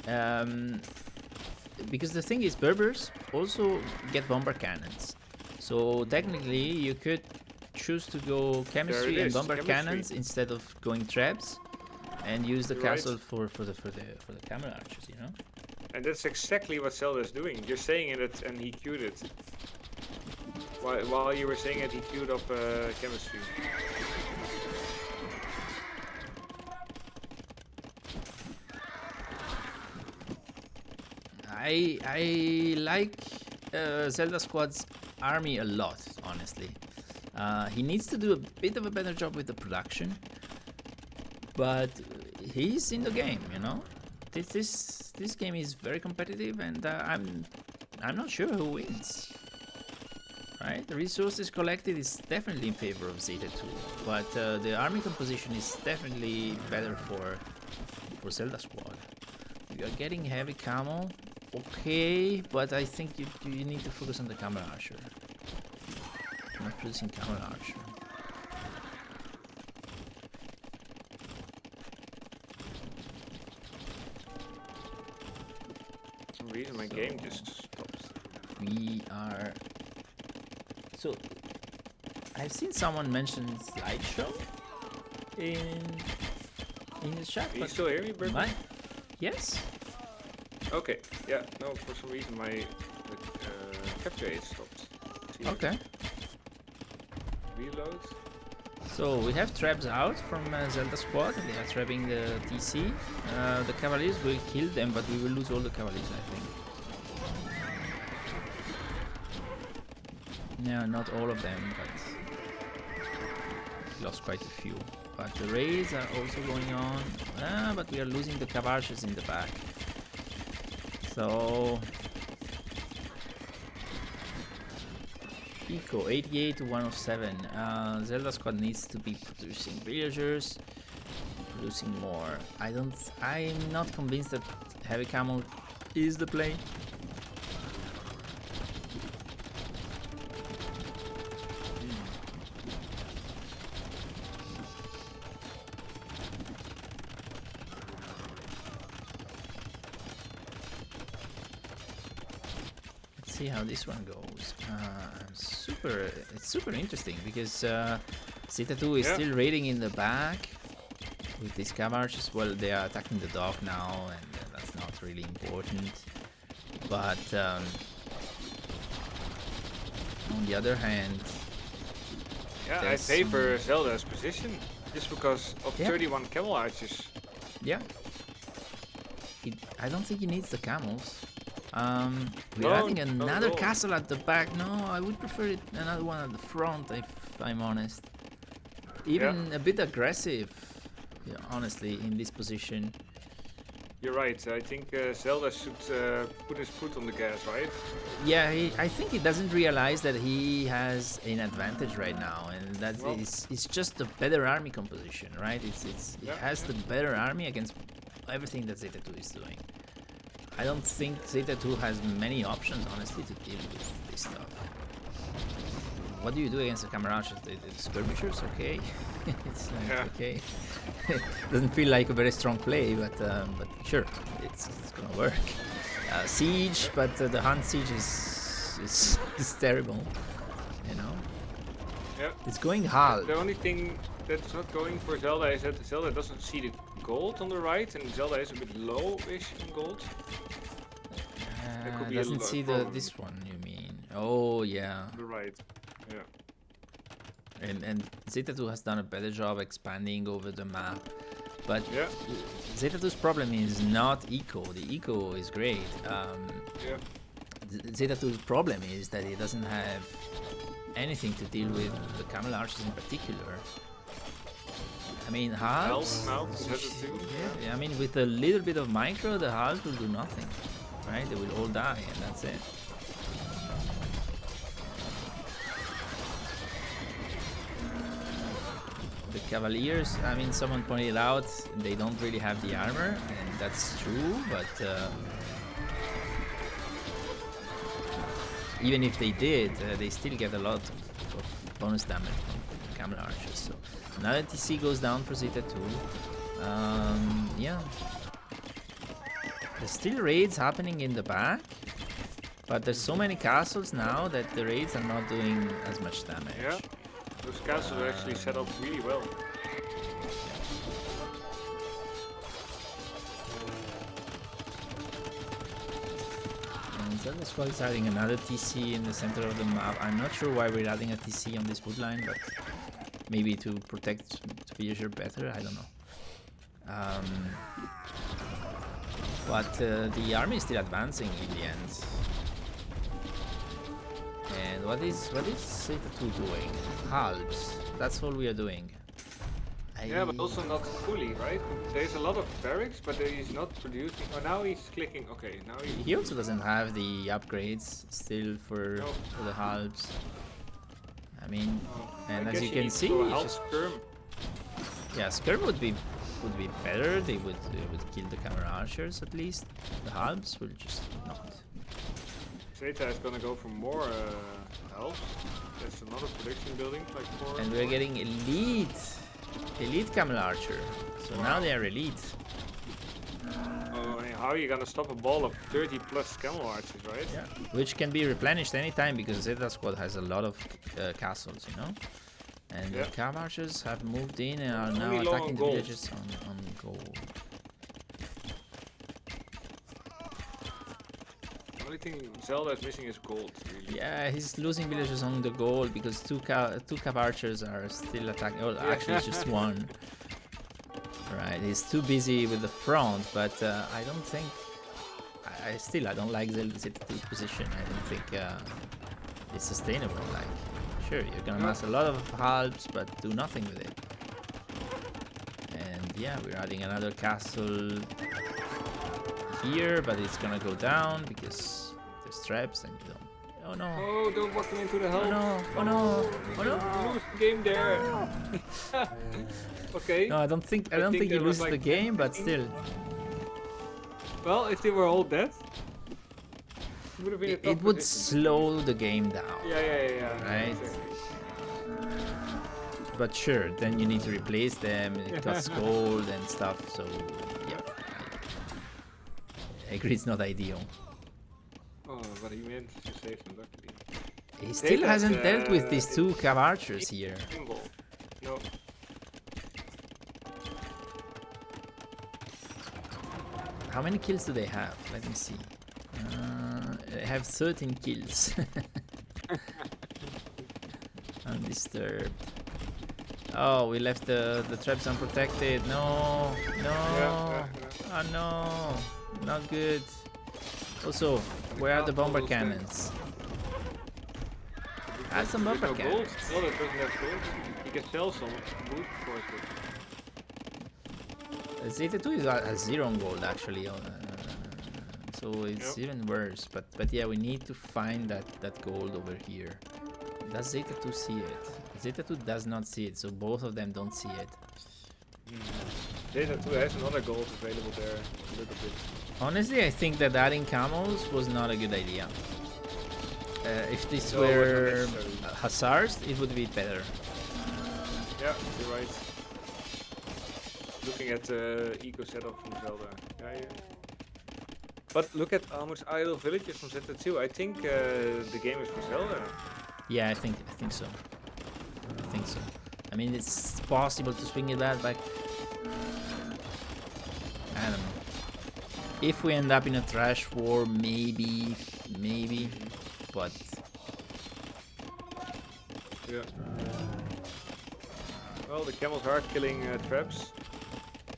Yeah. Because the thing is, Berbers also get bomber cannons. So technically, you could choose to go chemistry and bomber cannons instead of going traps, and use the castle for the camel archers. You know.
And that's exactly what Zelda is doing. You're saying it and he queued it. While you were saying it, he queued up chemistry.
I like ZeldaSquad's army a lot, honestly. He needs to do a bit of a better job with the production, but he's in the game, you know. This game is very competitive, and I'm not sure who wins. Right, the resources collected is definitely in favor of ZetaTwo, but the army composition is definitely better for ZeldaSquad. You are getting heavy camo, okay, but I think you need to focus on the camera archer. You're not producing camera archer.
For some reason my game just stopped.
We are. So, I've seen someone mention slideshow in the chat.
Can you still hear me, Bert?
Yes.
Okay. Yeah. No, for some reason my capture aid stopped. See,
Okay.
Reload.
So we have traps out from ZeldaSquad. They are trapping the TC. The Cavaliers will kill them, but we will lose all the Cavaliers, I think. No, not all of them, but lost quite a few. But the raids are also going on. But we are losing the Cavarches in the back. So Eco 88 to 107. ZeldaSquad needs to be producing villagers, producing more. I'm not convinced that heavy camo is the play. See how this one goes. It's super interesting because ZetaTwo is still raiding in the back with these Cavarches. Well, they are attacking the dog now, and that's not really important. But on the other hand,
yeah, I favor Zelda's position just because of 31 camel archers.
Yeah, I don't think he needs the camels. We're adding another castle at the back. No, I would prefer another one at the front, if I'm honest. Even a bit aggressive, honestly, in this position.
You're right. I think Zelda should put his foot on the gas, right?
Yeah, I think he doesn't realize that he has an advantage right now, and that it's just a better army composition, right? It has the better army against everything that ZetaTwo is doing. I don't think ZetaTwo has many options, honestly, to deal with this stuff. What do you do against the Camarachas? The skirmishers? Okay. It's like, okay. Doesn't feel like a very strong play, but sure, it's gonna work. Siege, but the Hunt Siege is terrible, you know?
Yeah.
It's going hard.
The only thing that's not going for Zelda is that Zelda doesn't see the gold on the right, and Zelda is a bit low-ish in gold.
Doesn't see this one, you mean? Oh yeah.
The right. Yeah.
And ZetaTwo has done a better job expanding over the map. But ZetaTwo's problem is not eco. The eco is great. ZetaTwo's problem is that he doesn't have anything to deal with the camel archers in particular. I mean, halves. I mean, with a little bit of micro, the halves will do nothing, right? They will all die, and that's it. The Cavaliers, I mean, someone pointed out they don't really have the armor, and that's true, but even if they did, they still get a lot of bonus damage from the camel archers. So now that TC goes down for ZetaTwo, yeah. There's still raids happening in the back, but there's so many castles now that the raids are not doing as much damage.
Yeah. Those castles are actually set up really well.
And ZeldaSquad is adding another TC in the center of the map. I'm not sure why we're adding a TC on this wood line, but maybe to protect villager better, I don't know. But the army is still advancing in the end. And what is ZetaTwo doing? Halves. That's all we are doing.
Yeah, but also not fully, right? There's a lot of barracks, but he's not producing. Oh, now he's clicking. Okay, now
he also doesn't have the upgrades still for the halves. I mean, and as you can see,
Skirm.
Yeah, Skirm would be better. They would kill the camera archers at least. The halves will just not.
Zeta is gonna go for more health. That's another prediction building, like 4.
And we're getting elite camel archer. So now they are elite.
Oh, and how are you gonna stop a ball of 30 plus camel archers, right?
Yeah. Which can be replenished anytime because ZetaSquad has a lot of castles, you know. And the camel archers have moved in and are now attacking the villages on gold.
The only thing Zelda is missing is gold, really.
Yeah, he's losing villages on the gold because two cav archers are still attacking. Oh, actually, it's just one. Right, he's too busy with the front, but I don't think. I don't like ZetaTwo's position. I don't think it's sustainable. Like, sure, you're gonna mass a lot of halves, but do nothing with it. And yeah, we're adding another castle here, but it's gonna go down because there's traps and you don't. Oh no!
Oh, don't walk them into the help!
Oh no! Oh no! Oh no!
Lose the game there. Okay.
No, I don't think he loses
like
the game, but still.
Well, if they were all dead, it would have been a tough
It would
position.
slow the game down.
Yeah.
Right.
Exactly.
But sure, then you need to replace them. It costs gold and stuff. So yeah, I agree. It's not ideal.
Oh, but he meant to save them, luckily.
He still hasn't dealt with these two cav archers here.
No.
How many kills do they have? Let me see. They have 13 kills. Undisturbed. Oh, we left the traps unprotected. No. Oh no. Not good. Also, where are the bomber cannons? Add some bomber cannons.
Well, that doesn't have gold. You can sell some boost for it.
ZetaTwo has 0 on gold actually, so it's even worse. But yeah, we need to find that gold over here. Does ZetaTwo see it? ZetaTwo does not see it, so both of them don't see it.
ZetaTwo has another gold available there, a little bit.
Honestly, I think that adding camels was not a good idea. If this were hussars, it would be better.
Yeah, you're right. Looking at the eco setup from Zelda. Yeah. But look at how much idle villages from ZetaTwo. I think the game is for Zelda.
Yeah, I think so. I mean, it's possible to swing it back. I don't know. If we end up in a trash war, maybe, but
yeah. Well, the camels are killing traps.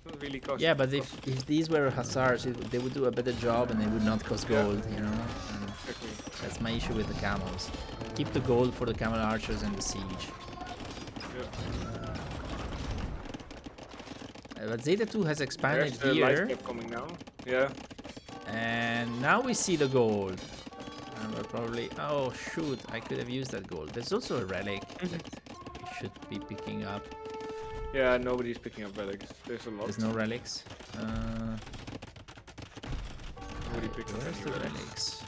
Not really cost.
Yeah, but if these were hussars, they would do a better job and they would not cost gold, you know. And
exactly.
that's my issue with the camels. Keep the gold for the camel archers and the siege. But ZetaTwo has expanded
There's the
here.
life cap coming now. Yeah.
And now we see the gold. And we're probably... Oh, shoot. I could have used that gold. There's also a relic that we should be picking up.
Yeah, nobody's picking up relics. There's a lot.
There's no relics.
Nobody picked up
Where's
any
the
relics.
relics?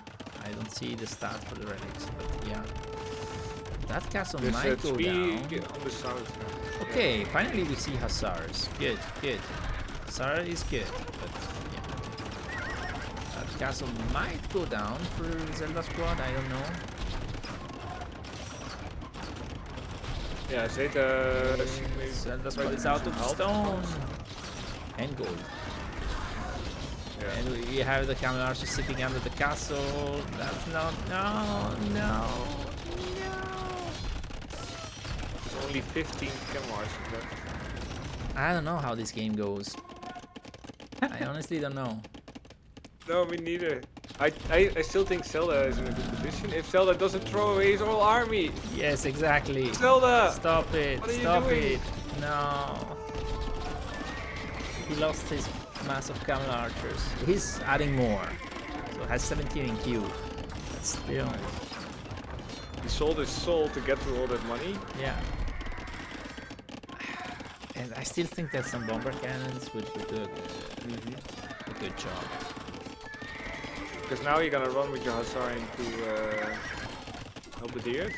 I don't see the stat for the relics, but yeah. That castle
There's
might go down.
on the south now.
Okay, finally we see hussars. Good. Hussar is good, but yeah. That castle might go down for ZeldaSquad, I don't know.
Yeah, Zeta...
ZeldaSquad is out of stone. And gold.
Yeah,
And we have the camel archers sitting under the castle. That's not. No.
There's only 15 camel archers left.
I don't know how this game goes. I honestly don't know.
No, me neither. I still think Zelda is in a good position. If Zelda doesn't throw away his whole army.
Yes, exactly.
Zelda!
Stop it.
What are you
Stop
doing?
it. No. He lost his massive camel archers. He's adding more. So has 17 in queue. But still.
He sold his soul to get through all that money.
Yeah. And I still think that some bomber cannons would do a good job.
Because now you're gonna run with your Hussar into Halberdiers.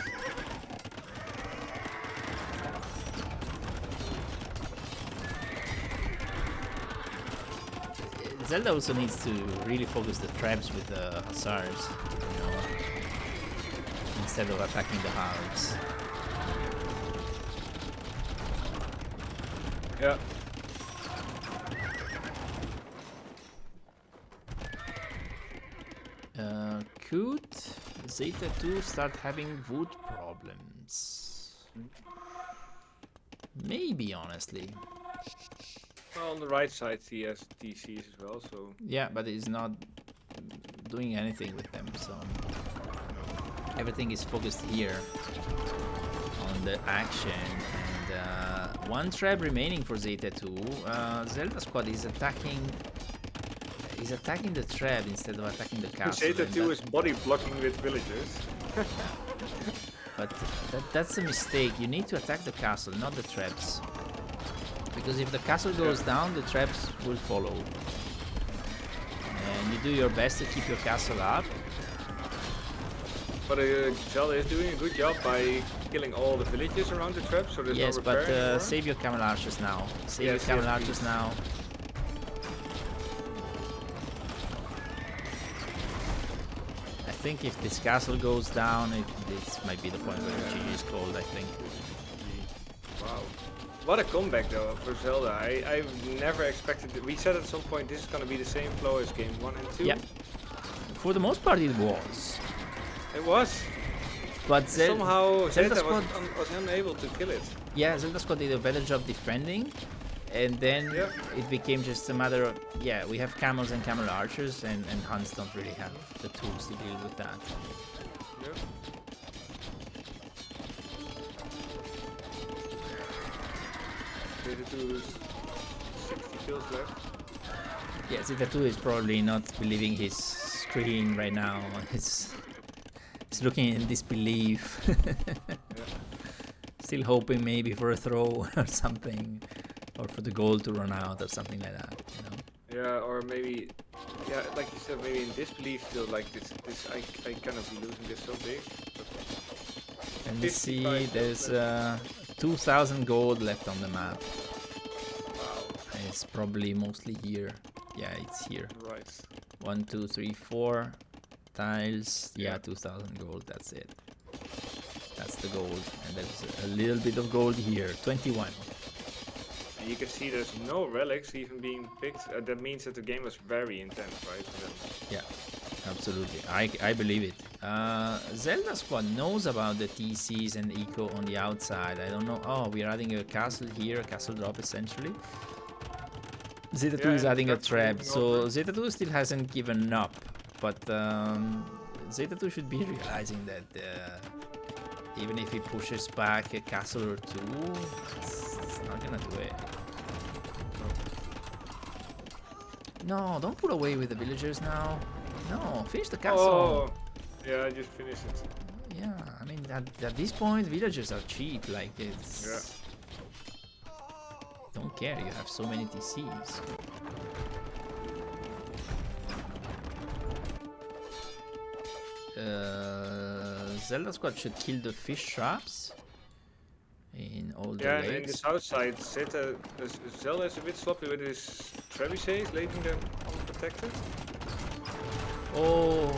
Zelda also needs to really focus the traps with the Hussars, you know, instead of attacking the halves.
Yeah.
Could ZetaTwo start having wood problems? Maybe, honestly.
Well, on the right side he has TCs as well, so...
Yeah, but he's not doing anything with them, so... Everything is focused here on the action. And one trap remaining for ZetaTwo. ZeldaSquad is attacking... He's attacking the trap instead of attacking the castle.
ZetaTwo is body blocking with villagers.
But that's a mistake. You need to attack the castle, not the traps. Because if the castle goes down, the traps will follow. And you do your best to keep your castle up.
But Zelda is doing a good job by killing all the villages around the traps, so there's
Yes,
no
but
repair anymore.
save your camel archers now. Save
Yes,
your camel
yes,
archers
please.
now. I think if this castle goes down, this might be the point where GG is called, I think.
Wow. What a comeback though for Zelda. I've never expected it. We said at some point this is going to be the same flow as game 1 and 2.
Yeah. For the most part it was.
It was.
But
Somehow Zelda
ZeldaSquad
was unable to kill it.
Yeah, ZeldaSquad did a better job defending, and then it became just a matter of, yeah, we have camels and camel archers, and Huns don't really have the tools to deal with that.
Yeah. ZetaTwo 60 kills left.
Yeah, ZetaTwo is probably not believing his screen right now. He's looking in disbelief. Still hoping maybe for a throw or something, or for the goal to run out or something like that, you know.
Yeah, or maybe, yeah, like you said, maybe in disbelief still, like this I cannot be losing this so big.
And you see, there's 2,000 gold left on the map.
Wow.
It's probably mostly here. Yeah, it's here.
Right.
1, 2, 3, 4 tiles. Yeah, 2,000 gold. That's it. That's the gold. And there's a little bit of gold here. 21.
And you can see there's no relics even being picked. That means that the game was very intense, right?
Yeah, absolutely. I believe it. ZeldaSquad knows about the TCs and eco on the outside. I don't know. Oh, we're adding a castle here, a castle drop essentially. ZetaTwo is adding a trap, so ZetaTwo still hasn't given up. But ZetaTwo should be realizing that even if he pushes back a castle or two, it's not gonna do it. No, don't pull away with the villagers now. No, finish the castle.
Oh, yeah, I just finished it.
Yeah, I mean, at this point, villagers are cheap. Like, it's...
Yeah.
Don't care, you have so many TCs. ZeldaSquad should kill the fish traps in all the
Yeah,
lakes.
and in the south side, Zelda is a bit sloppy with his trebuchets, leaving them unprotected.
Oh,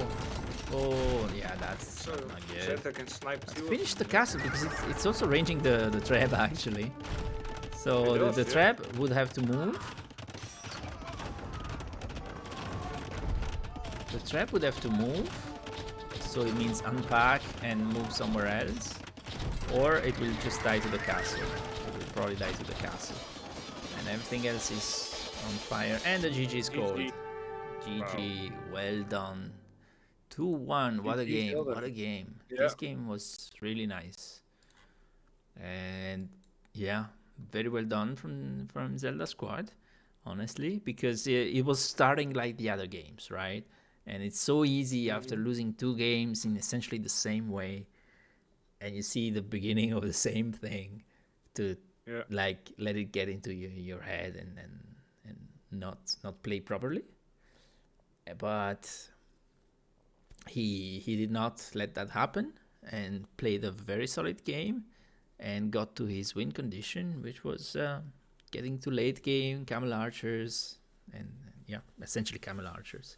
yeah, that's
So
not good.
Zeta can snipe two.
Finish the castle because it's also ranging the trap actually. So
It does,
the
yeah.
trap would have to move. the trap would have to move, so it means unpack and move somewhere else, or it will just die to the castle. It will probably die to the castle, and everything else is on fire. And the GG scored. GG, well done. 2-1. What a game! What a game!
Yeah.
This game was really nice, and yeah, very well done from ZeldaSquad. Honestly, because it was starting like the other games, right? And it's so easy after losing 2 games in essentially the same way, and you see the beginning of the same thing, to like let it get into your head and not play properly. But he did not let that happen and played a very solid game and got to his win condition, which was getting to late game camel archers, and yeah, essentially camel archers.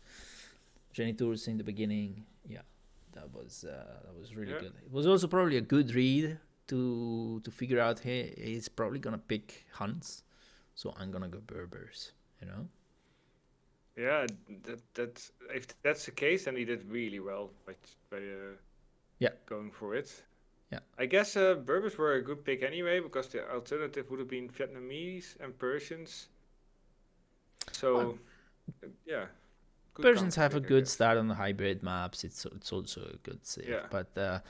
Genitors in the beginning, yeah, that was really good. It was also probably a good read to figure out, hey, he's probably gonna pick hunts, so I'm gonna go Berbers, you know.
Yeah, that's if that's the case, then he did really well by going for it.
Yeah,
I guess Berbers were a good pick anyway, because the alternative would have been Vietnamese and Persians. So, yeah.
Persians have a good start on the hybrid maps. It's also a good save, but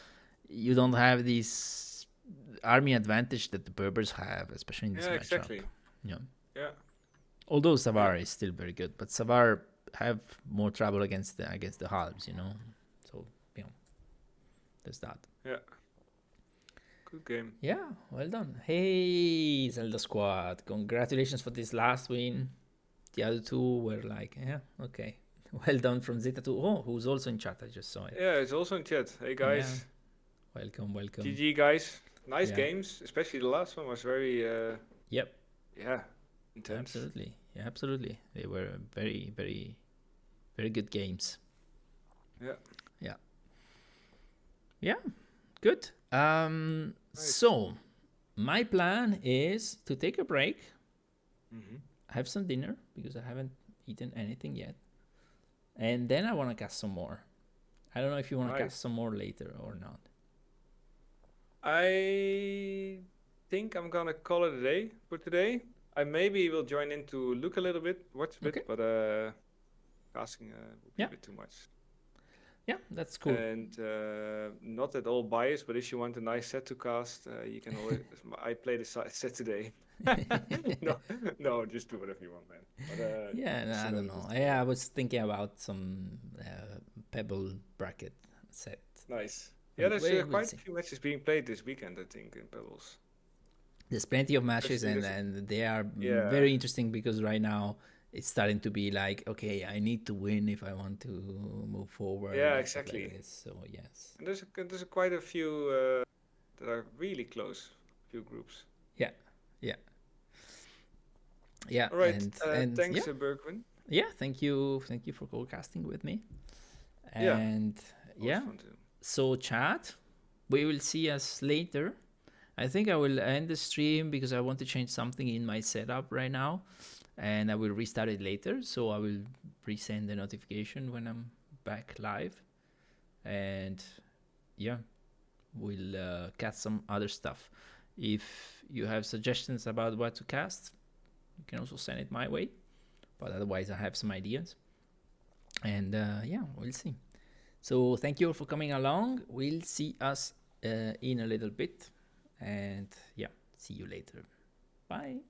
you don't have this army advantage that the Berbers have, especially in this matchup.
Exactly.
Yeah.
Yeah.
Although Savar is still very good, but Savar have more trouble against the halves, you know. So there's that.
Yeah. Good game.
Yeah, well done. Hey, ZeldaSquad, congratulations for this last win. The other 2 were like, yeah, okay. Well done from ZetaTwo. Oh, who's also in chat, I just saw it.
Yeah, it's also in chat. Hey guys.
Yeah. Welcome.
GG guys. Nice games, especially the last one was very
yep.
Yeah, intense.
Absolutely. Yeah, absolutely. They were very, very, very good games.
Yeah.
Yeah. Yeah. Good.
Nice.
So my plan is to take a break, have some dinner because I haven't eaten anything yet, and then I want to cast some more. I don't know if you want to cast some more later or not.
I think I'm gonna call it a day for today. I maybe will join in to look a little bit, watch a bit, but casting would be a bit too much.
Yeah, that's cool.
And not at all biased, but if you want a nice set to cast, you can always. I played a set today. no, just do whatever you want, man. But,
I don't know. Yeah, I was thinking about some Pebble Bracket set.
Nice. Yeah, there's quite a few matches being played this weekend, I think, in Pebbles.
There's plenty of matches, and they are very interesting because right now it's starting to be like, okay, I need to win if I want to move forward.
Yeah, exactly.
Like so yes.
And there's quite a few that are really close. Few groups.
Yeah.
All right. And thanks, Bergwin.
Yeah, thank you for co-casting with me. And so chat, we will see us later. I think I will end the stream because I want to change something in my setup right now, and I will restart it later. So I will resend the notification when I'm back live, and we'll cast some other stuff. If you have suggestions about what to cast, you can also send it my way, but otherwise I have some ideas, and we'll see. So thank you all for coming along. We'll see us in a little bit, and see you later. Bye.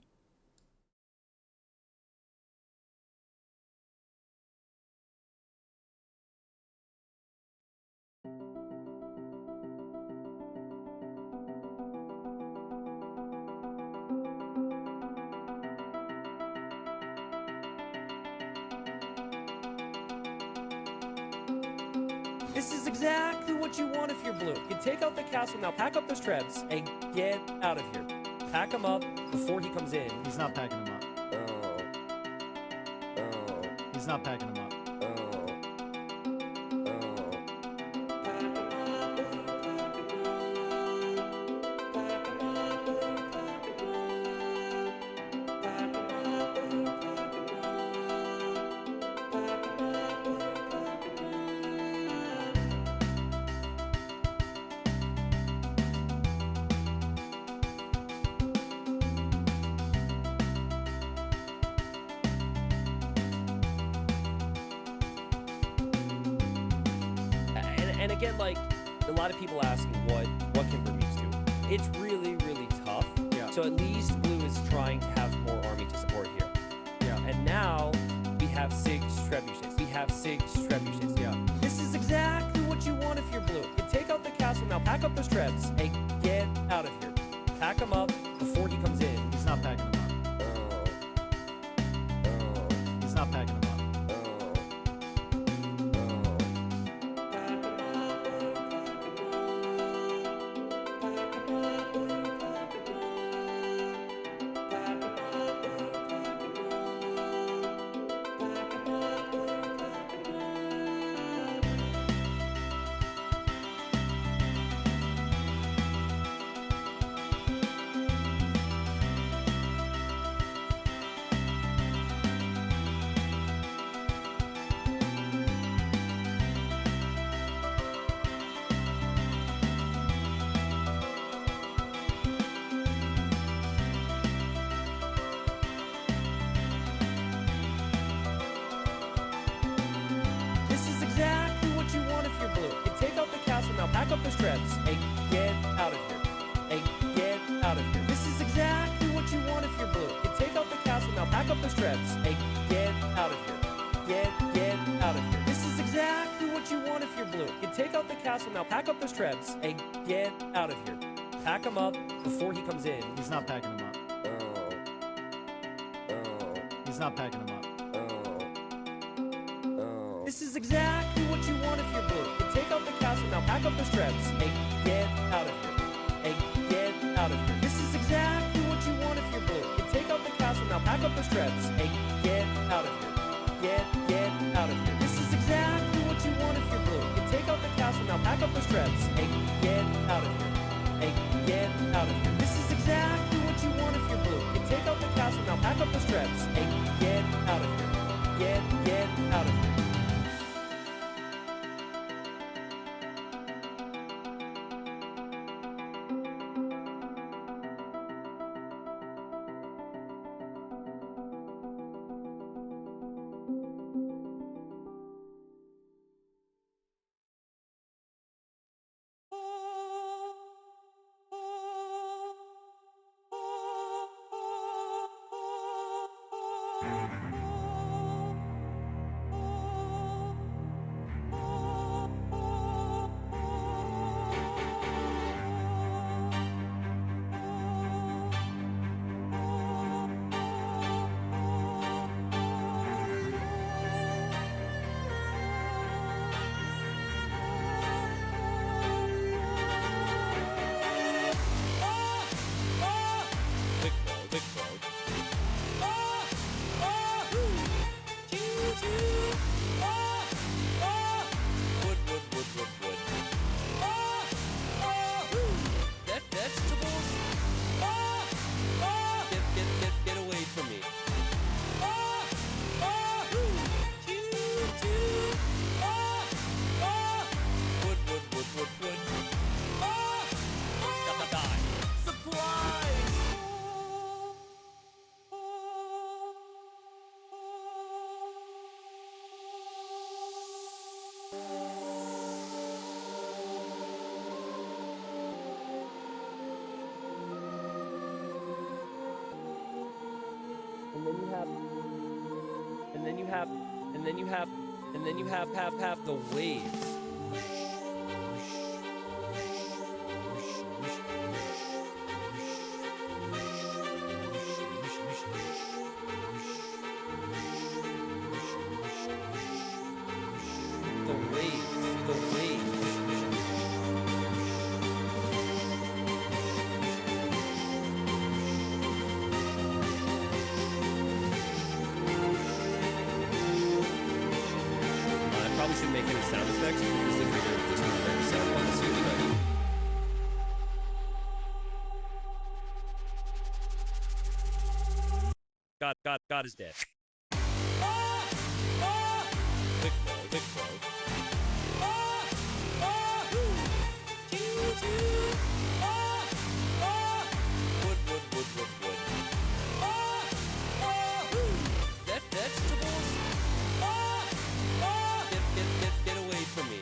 This is exactly what you want if you're blue. You take out the castle now, pack up those trebs, and get out of here. Pack them up before he comes in.
He's not packing them up. He's not packing them up.
And again, like, a lot of people asking what can Bermudez do? It's really, really tough.
Yeah.
So at least Blue is trying to have more army to support here.
Yeah.
And now we have 6 trebuchets. We have 6 trebuchets.
Yeah.
This is exactly what you want if you're Blue. You take out the castle now, pack up those trebs, and get out of here. Pack them up before he comes in.
He's not packing them up. He's not packing them up.
Pack up those trebs and get out of here. And get out of here. This is exactly what you want if you're Blue. You take out the castle now. Pack up those trebs and get out of here. Get out of here. This is exactly what you want if you're Blue. You take out the castle now. Pack up those trebs and get out of here. Pack them up before he comes in.
He's not packing them up. He's not packing them up.
This is exactly what you want if you're Blue. You take out the castle now, pack up those trebs, and get out of here. And get out of here. This is exactly what you want if you're Blue. You take out the castle now, pack up those trebs, and get out of here. Get out of here. This is exactly what you want if you're Blue. You take out the castle now, pack up those trebs, and get out of here. And get out of here. This is exactly what you want if you're Blue. You take out the castle now, pack up those trebs, and get out of here. Get out of here. And then you have the waves. Shouldn't make any sound effects because they figure it's just a better sound on the CD. God is dead. Quick flow. Wood. That vegetables. Get away from me.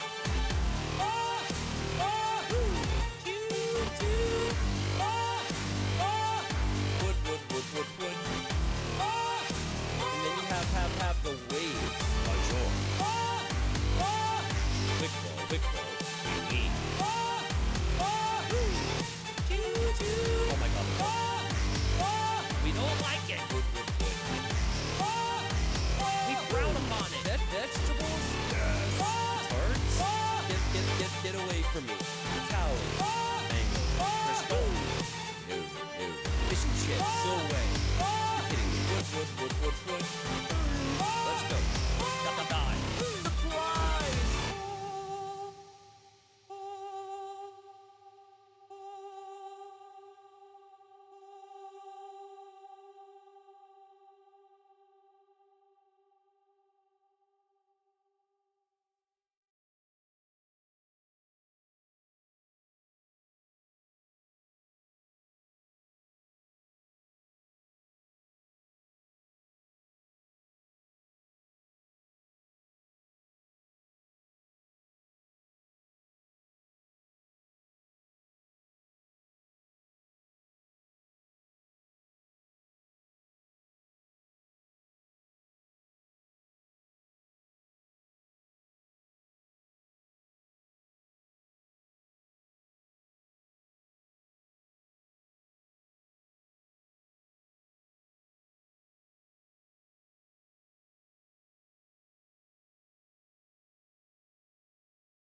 for me. Towers.
Mango. Crisco. No. Fish and chips.
No way.
You're kidding me. Wood.